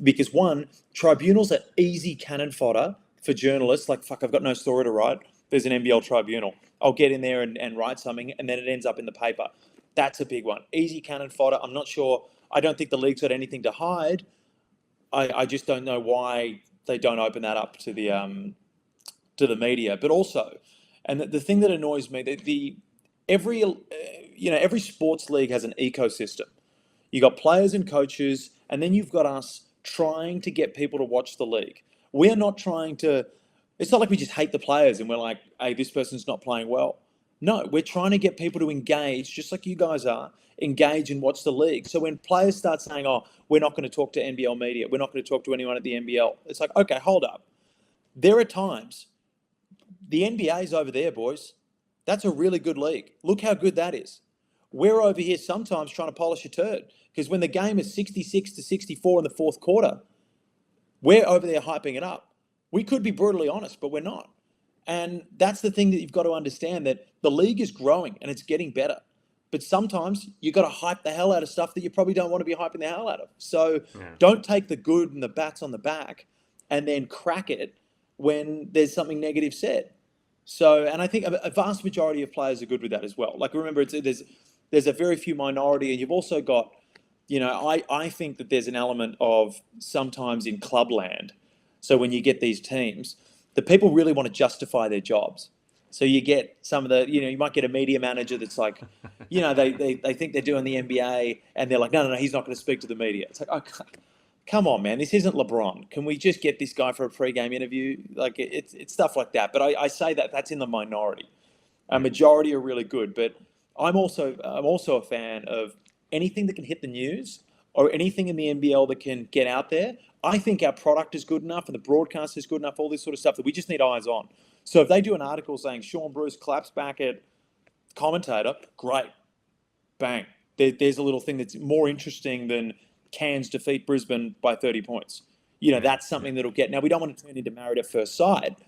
C: Because one, tribunals are easy cannon fodder for journalists. Like, fuck, I've got no story to write. There's an NBL tribunal. I'll get in there and write something, and then it ends up in the paper. That's a big one. Easy cannon fodder. I'm not sure. I don't think the league's got anything to hide. I just don't know why they don't open that up to the media. But also, and the thing that annoys me, that every sports league has an ecosystem. You got players and coaches, and then you've got us trying to get people to watch the league. We're not trying to. It's not like we just hate the players and we're like, hey, this person's not playing well. No, we're trying to get people to engage, just like you guys are, engage and watch the league. So when players start saying, oh, we're not going to talk to NBL media, we're not going to talk to anyone at the NBL, it's like, okay, hold up. There are times, the NBA's over there, boys. That's a really good league. Look how good that is. We're over here sometimes trying to polish a turd, because when the game is 66-64 in the fourth quarter, we're over there hyping it up. We could be brutally honest, but we're not. And that's the thing that you've got to understand, that the league is growing and it's getting better. But sometimes you've got to hype the hell out of stuff that you probably don't want to be hyping the hell out of. So don't take the good and the bats on the back and then crack it when there's something negative said. So, and I think a vast majority of players are good with that as well. Like, remember, there's a very few minority, and you've also got, I think that there's an element of sometimes in clubland. So when you get these teams, the people really want to justify their jobs. So you get some of the, you might get a media manager that's like, they think they're doing the NBA and they're like, no, he's not going to speak to the media. It's like, oh, come on, man, this isn't LeBron. Can we just get this guy for a pre-game interview? Like, it's stuff like that. But I say that's in the minority. A majority are really good. But I'm also a fan of anything that can hit the news or anything in the NBL that can get out there. I think our product is good enough and the broadcast is good enough, all this sort of stuff, that we just need eyes on. So if they do an article saying Sean Bruce claps back at commentator, great. Bang. There's a little thing that's more interesting than Cairns defeat Brisbane by 30 points. That's something that'll get. Now, we don't want to turn into Married at First Sight,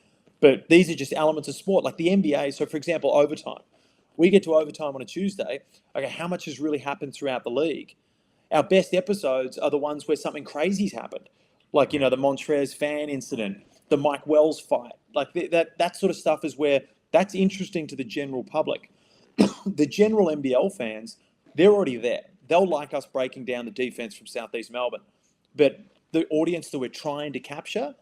C: but these are just elements of sport. Like the NBA, so for example, overtime. We get to overtime on a Tuesday. Okay, how much has really happened throughout the league? Our best episodes are the ones where something crazy's happened. Like, the Montrez fan incident, the Mike Wells fight. Like that sort of stuff is where that's interesting to the general public. The general NBL fans, they're already there. They'll like us breaking down the defense from Southeast Melbourne. But the audience that we're trying to capture,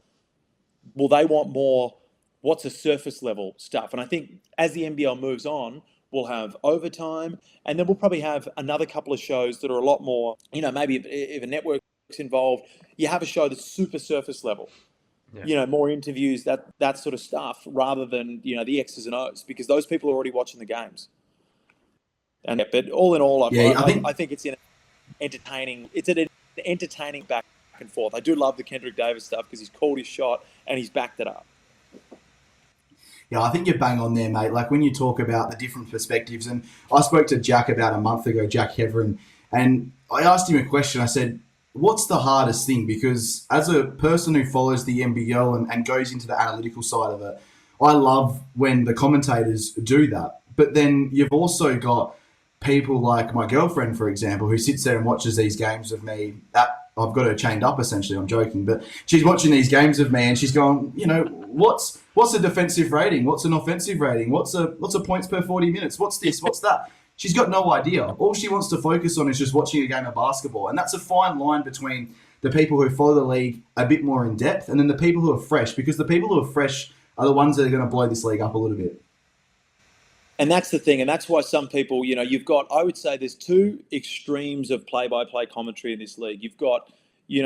C: well, they want more what's a surface level stuff. And I think as the NBL moves on, we'll have overtime, and then we'll probably have another couple of shows that are a lot more, maybe if a network's involved, you have a show that's super surface level. Yeah. More interviews, that sort of stuff, rather than, the X's and O's, because those people are already watching the games. And but all in all, I think it's entertaining. It's an entertaining back and forth. I do love the Kendrick Davis stuff because he's called his shot and he's backed it up.
D: Yeah, I think you're bang on there, mate. Like when you talk about the different perspectives, and I spoke to Jack about a month ago, Jack Heverin, and I asked him a question. I said, what's the hardest thing? Because as a person who follows the NBL and goes into the analytical side of it, I love when the commentators do that. But then you've also got people like my girlfriend, for example, who sits there and watches these games of me. I've got her chained up, essentially. I'm joking. But she's watching these games of me and she's going, what's a defensive rating? What's an offensive rating? What's a points per 40 minutes? What's this? What's that? She's got no idea. All she wants to focus on is just watching a game of basketball. And that's a fine line between the people who follow the league a bit more in depth and then the people who are fresh, because the people who are fresh are the ones that are going to blow this league up a little bit.
C: And that's the thing. And that's why some people, you've got, I would say there's two extremes of play-by-play commentary in this league. You've got,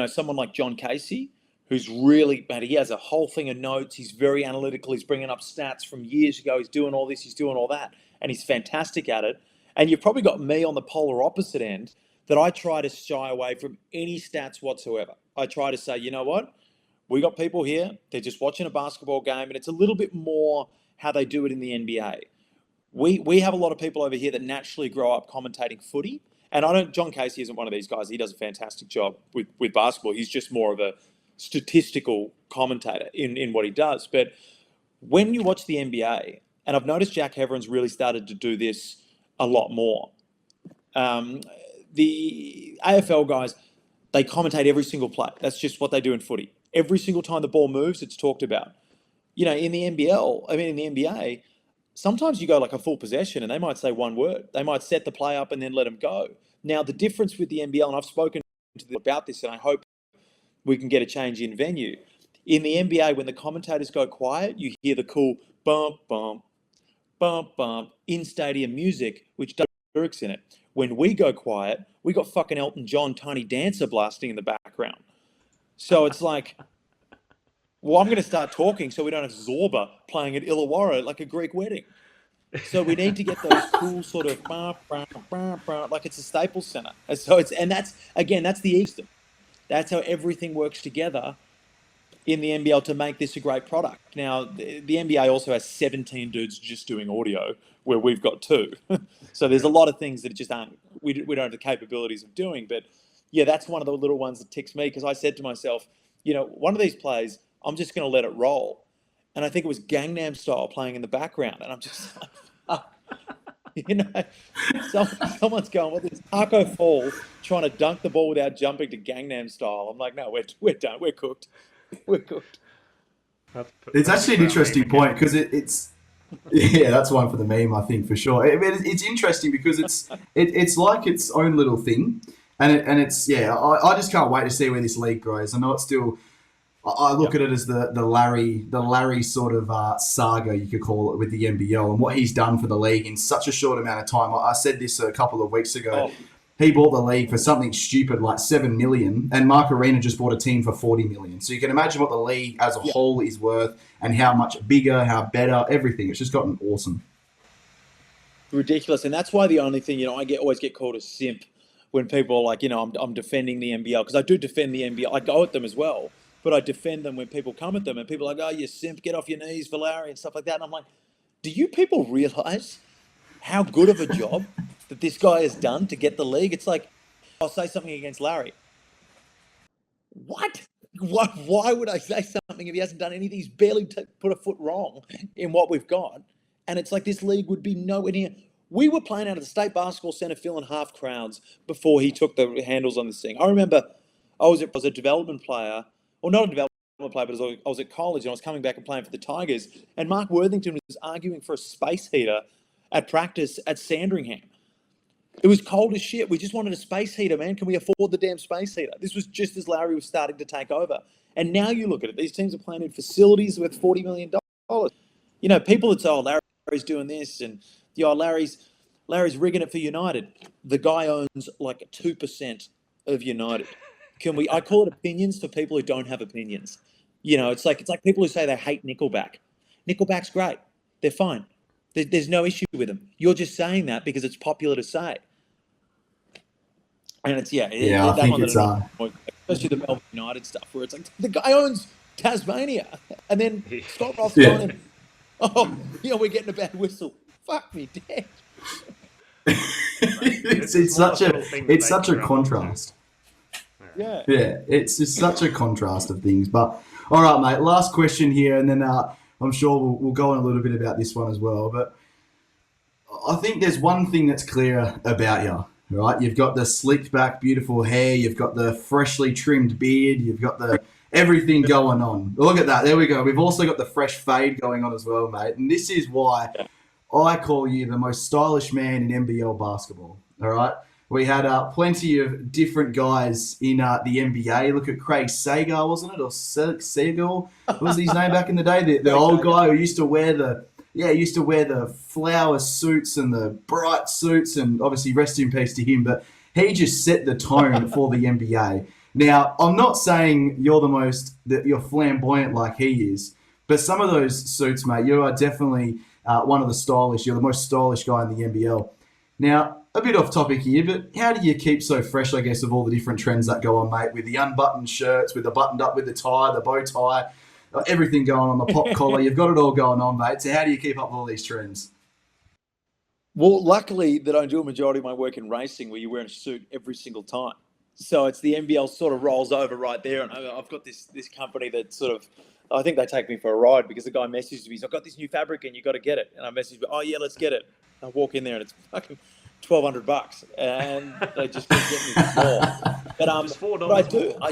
C: someone like John Casey, who's really, man, he has a whole thing of notes. He's very analytical. He's bringing up stats from years ago. He's doing all this. He's doing all that. And he's fantastic at it. And you've probably got me on the polar opposite end, that I try to shy away from any stats whatsoever. I try to say, you know what? We got people here. They're just watching a basketball game. And it's a little bit more how they do it in the NBA. We have a lot of people over here that naturally grow up commentating footy. And John Casey isn't one of these guys. He does a fantastic job with basketball. He's just more of a statistical commentator in what he does. But when you watch the NBA, and I've noticed Jack Heverin's really started to do this a lot more. The AFL guys, they commentate every single play. That's just what they do in footy. Every single time the ball moves, it's talked about. In the NBA, sometimes you go like a full possession and they might say one word. They might set the play up and then let them go. Now, the difference with the NBL, and I've spoken to them about this, and I hope we can get a change in venue. In the NBA, when the commentators go quiet, you hear the cool bump, bump, bump, bump in stadium music, which does lyrics in it. When we go quiet, we got fucking Elton John, Tiny Dancer blasting in the background. So it's like, well, I'm going to start talking so we don't have Zorba playing at Illawarra like a Greek wedding. So we need to get those cool sort of like it's a Staples Center. And so that's the Eastern. That's how everything works together in the NBL to make this a great product. Now, the NBA also has 17 dudes just doing audio, where we've got 2. So there's a lot of things that just aren't, we don't have the capabilities of doing. But yeah, that's one of the little ones that ticks me, because I said to myself, one of these plays, I'm just going to let it roll. And I think it was Gangnam Style playing in the background. And I'm just like, someone's going, well, there's Taco Fall trying to dunk the ball without jumping to Gangnam Style. I'm like, no, we're done. We're cooked. We're cooked.
D: It's actually an interesting point, because it's yeah, that's one for the meme, I think, for sure. It's interesting because it's like its own little thing, and it's I just can't wait to see where this league grows. I know it's still. I look at it as the Larry sort of saga, you could call it, with the NBL and what he's done for the league in such a short amount of time. I said this a couple of weeks ago. He bought the league for something stupid like $7 million, and Mark Arena just bought a team for $40 million. So you can imagine what the league as a whole is worth and how much bigger, how better, everything. It's just gotten awesome.
C: Ridiculous, and that's why the only thing I always get called a simp when people are like, I'm defending the NBL, because I do defend the NBL. I go at them as well, but I defend them when people come at them, and people are like, oh, you simp, get off your knees for Larry and stuff like that. And I'm like, do you people realise how good of a job that this guy has done to get the league? It's like, I'll say something against Larry. What? Why would I say something if he hasn't done anything? He's barely put a foot wrong in what we've got. And it's like this league would be nowhere near. We were playing out of the State Basketball Centre filling half crowds before he took the handles on this thing. I remember I was a development player, or not a development player, but I was at college, and I was coming back and playing for the Tigers, and Mark Worthington was arguing for a space heater at practice at Sandringham. It was cold as shit. We just wanted a space heater, man. Can we afford the damn space heater? This was just as Larry was starting to take over. And now you look at it. These teams are playing in facilities worth $40 million. People that say, oh, Larry's doing this, and Larry's rigging it for United. The guy owns like 2% of United. I call it opinions for people who don't have opinions. It's like people who say they hate Nickelback. Nickelback's great. They're fine. There's no issue with them. You're just saying that because it's popular to say. And it's
D: I think it's
C: especially the Melbourne United stuff, where it's like the guy owns Tasmania, and then Scott Ross going, we're getting a bad whistle. Fuck me dead.
D: it's such a contrast. Yeah, it's just such a contrast of things. But all right, mate. Last question here, and then I'm sure we'll go on a little bit about this one as well. But I think there's one thing that's clear about you, right? You've got the slicked back, beautiful hair. You've got the freshly trimmed beard. You've got the everything going on. Look at that. There we go. We've also got the fresh fade going on as well, mate. And this is why I call you the most stylish man in NBL basketball, all right? We had plenty of different guys in the NBA. Look at Craig Sagar, wasn't it? Or Segal? What was his name back in the day? The old guy who used to wear the flower suits and the bright suits, and obviously rest in peace to him. But he just set the tone for the NBA. Now, I'm not saying you're flamboyant like he is, but some of those suits, mate, you are definitely one of the stylish. You're the most stylish guy in the NBL. Now, a bit off topic here, but how do you keep so fresh, I guess, of all the different trends that go on, mate, with the unbuttoned shirts, with the buttoned up with the tie, the bow tie, everything going on, the pop collar? You've got it all going on, mate. So how do you keep up with all these trends?
C: Well, luckily that I do a majority of my work in racing where you're wearing a suit every single time. So it's the NBL sort of rolls over right there. And I've got this company that sort of, I think they take me for a ride, because the guy messaged me, he's like, I've got this new fabric and you got to get it. And I messaged him, oh yeah, let's get it. I walk in there and it's fucking $1,200, and they just keep getting me more. But I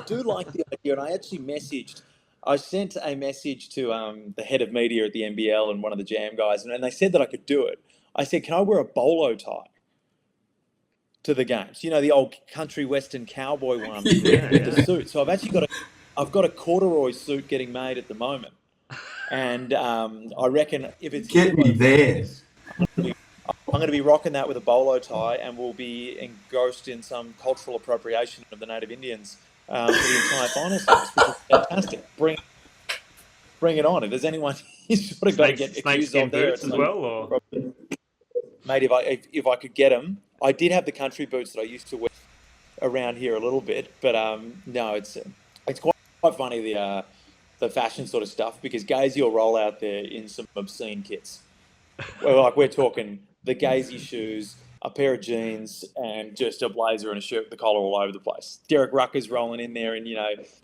C: do like the idea, and I sent a message to the head of media at the NBL and one of the Jam guys, and they said that I could do it. I said, can I wear a bolo tie to the games? The old country western cowboy one with the suit. So I've actually got I've got a corduroy suit getting made at the moment, and I reckon if it's
D: Get me there.
C: I'm going to be rocking that with a bolo tie, and we'll be engrossed in some cultural appropriation of the Native Indians for the entire final series, which is fantastic. Bring it on. If there's anyone you sort of got to get accused
B: snakeskin
C: of there,
B: boots as well, or
C: mate, if I could get them, I did have the country boots that I used to wear around here a little bit, but no, it's quite funny the fashion sort of stuff, because Gazy will roll out there in some obscene kits. We're talking the Gazy shoes, a pair of jeans, and just a blazer and a shirt with the collar all over the place. Derek Rucker's rolling in there, and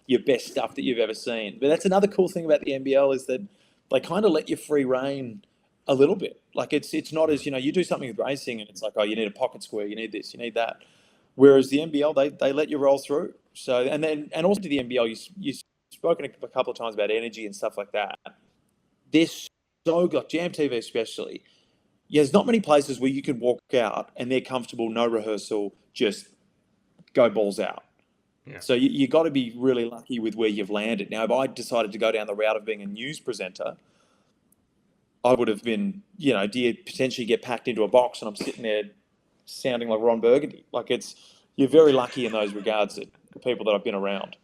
C: your best stuff that you've ever seen. But that's another cool thing about the NBL, is that they kind of let you free reign a little bit. Like it's not as you do something with racing, and it's like, oh, you need a pocket square, you need this, you need that. Whereas the NBL, they let you roll through. So and also to the NBL, you've spoken a couple of times about energy and stuff like that. This like Jam TV especially, there's not many places where you can walk out and they're comfortable, no rehearsal, just go balls out. Yeah. So you got to be really lucky with where you've landed. Now, if I decided to go down the route of being a news presenter, I would have been, do you potentially get packed into a box and I'm sitting there sounding like Ron Burgundy? Like you're very lucky in those regards, that the people that I've been around.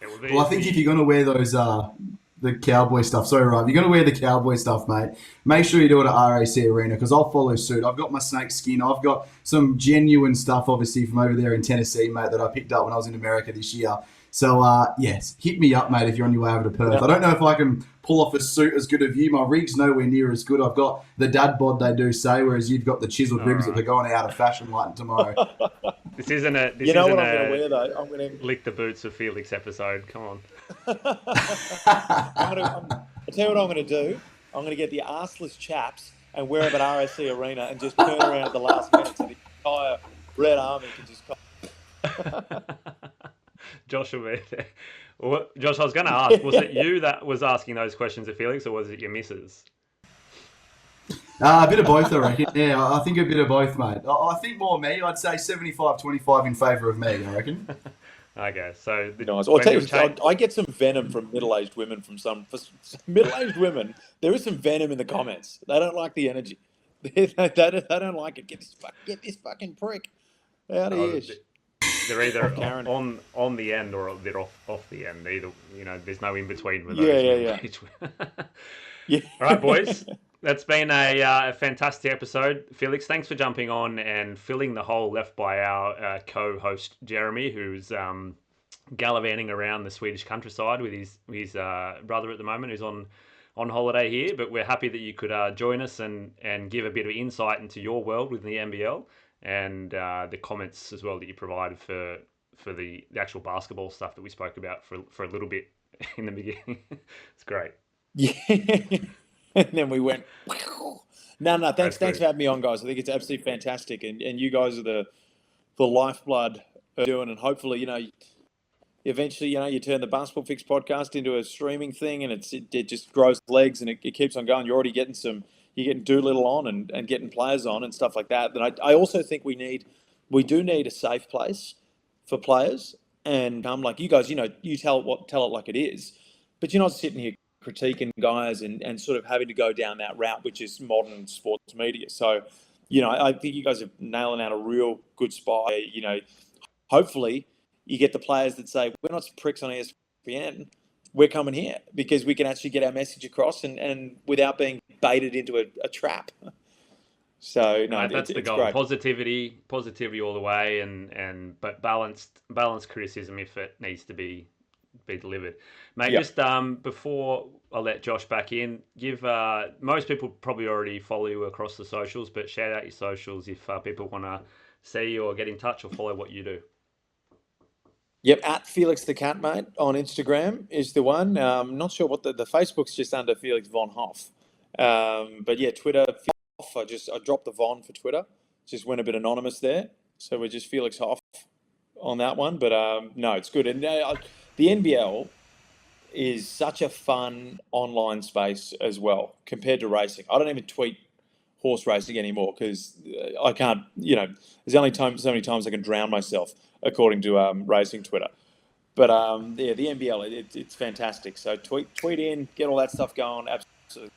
D: Well, I think if you're going to wear those the cowboy stuff, sorry, Rob, you're going to wear the cowboy stuff, mate, make sure you do it at RAC Arena, because I'll follow suit. I've got my snake skin. I've got some genuine stuff, obviously, from over there in Tennessee, mate, that I picked up when I was in America this year. So, yes, hit me up, mate, if you're on your way over to Perth. I don't know if I can pull off a suit as good as you. My rig's nowhere near as good. I've got the dad bod, they do say, whereas you've got the chiseled ribs that are going out of fashion like tomorrow.
B: This isn't a.
C: What I'm going to wear though? I'm going to
B: lick the boots of Felix episode. Come on.
C: I'll tell you what I'm going to do. I'm going to get the arseless chaps and wear them at RAC Arena and just turn around at the last minute so the entire Red Army can just.
B: Josh will be there. Well, Josh, I was going to ask, was it you that was asking those questions of Felix, or was it your missus?
D: A bit of both, I reckon. Yeah, I think a bit of both, mate. I think more me. I'd say 75-25 in favour of me, I reckon.
B: Okay, so...
C: Nice. I get some venom from middle-aged women For middle-aged women, there is some venom in the comments. They don't like the energy. They don't like it. Get this fucking prick out of here.
B: They're either on the end or they're off the end. Either, there's no in between with those.
C: Yeah.
B: All right, boys. That's been a fantastic episode. Felix, thanks for jumping on and filling the hole left by our co-host Jeremy, who's gallivanting around the Swedish countryside with his brother at the moment, who's on holiday here. But we're happy that you could join us and give a bit of insight into your world within the NBL. And the comments as well that you provided for the actual basketball stuff that we spoke about for a little bit in the beginning. It's great.
C: Yeah. And then we went, no, thanks for having me on, guys. I think it's absolutely fantastic. And you guys are the lifeblood of doing, and hopefully, eventually, you turn the Basketball Fix podcast into a streaming thing, and it just grows legs and it keeps on going. You're already getting you're getting Doolittle on and getting players on and stuff like that. And I also think we do need a safe place for players. And like you guys, you tell it like it is, but you're not sitting here critiquing guys and sort of having to go down that route, which is modern sports media. So, I think you guys are nailing out a real good spot. Hopefully you get the players that say, we're not pricks on ESPN. We're coming here because we can actually get our message across and without being baited into a trap. So no,
B: that's the goal.
C: Great.
B: Positivity all the way, but balanced criticism if it needs to be delivered. Mate, Just before I let Josh back in, give most people probably already follow you across the socials, but shout out your socials if people want to see you or get in touch or follow what you do.
C: Yep, at Felix the Cat, mate, on Instagram is the one. Not sure what the Facebook's just under Felix Von Hofe. But yeah, Twitter, I dropped the Von for Twitter. Just went a bit anonymous there. So we're just Felix Hofe on that one. But no, it's good. And the NBL is such a fun online space as well compared to racing. I don't even tweet horse racing anymore because I can't, there's only so many times I can drown myself according to racing Twitter. But yeah, the NBL, it's fantastic. So tweet in, get all that stuff going. Absolutely.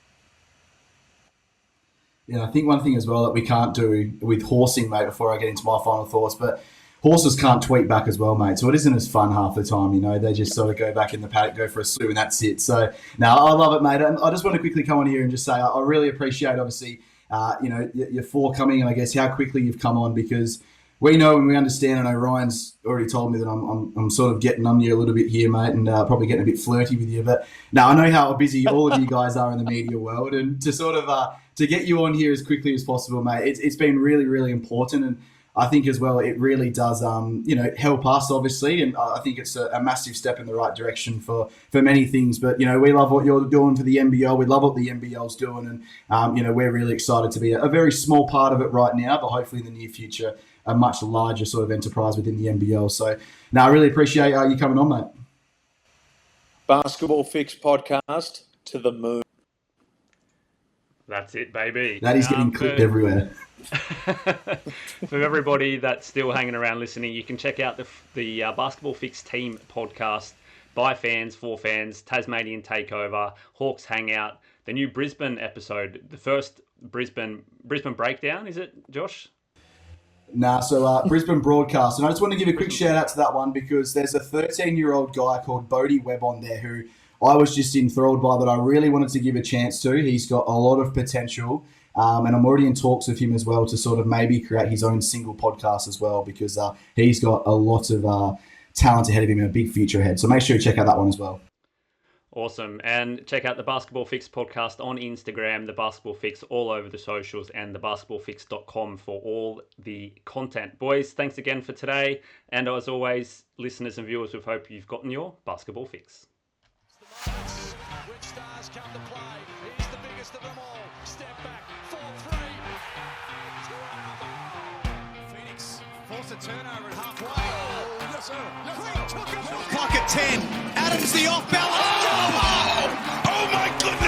D: Yeah, I think one thing as well that we can't do with horsing, mate, before I get into my final thoughts, but horses can't tweet back as well, mate. So it isn't as fun half the time, you know. They just sort of go back in the paddock, go for a swim, and that's it. So, no, I love it, mate. And I just want to quickly come on here and just say I really appreciate, obviously, you know, your forthcoming and I guess how quickly you've come on, because we know and we understand. I know Ryan's already told me that I'm sort of getting under you a little bit here, mate, and probably getting a bit flirty with you. But now I know how busy all of you guys are in the media world, and to sort of to get you on here as quickly as possible, mate, it's been really, really important. And I think as well, it really does, you know, help us, obviously. And I think it's a massive step in the right direction for many things. But, you know, we love what you're doing for the NBL. We love what the NBL's doing. And, you know, we're really excited to be a very small part of it right now, but hopefully in the near future, a much larger sort of enterprise within the NBL. So, I really appreciate you coming on, mate.
C: Basketball Fix podcast to the moon.
B: That's it, baby.
D: That is getting clipped everywhere.
B: For everybody that's still hanging around listening, you can check out the Basketball Fix Team podcast by fans, for fans, Tasmanian Takeover, Hawks Hangout, the new Brisbane episode, the first Brisbane breakdown, is it, Josh?
D: Nah, so Brisbane broadcast. And I just want to give a quick shout out to that one because there's a 13-year-old guy called Bodie Webb on there who I was just enthralled by that I really wanted to give a chance to. He's got a lot of potential. And I'm already in talks with him as well to sort of maybe create his own single podcast as well because he's got a lot of talent ahead of him and a big future ahead. So make sure you check out that one as well.
B: Awesome. And check out the Basketball Fix podcast on Instagram, the Basketball Fix all over the socials, and thebasketballfix.com for all the content. Boys, thanks again for today. And as always, listeners and viewers, we hope you've gotten your Basketball Fix.
A: When stars come to play, he's the biggest of them all. Step back, 4-3. Phoenix forced a turnover at halfway. Oh, yes, sir. Yes, sir. Took it. Clock at 10. Adams the off balance. Oh my goodness.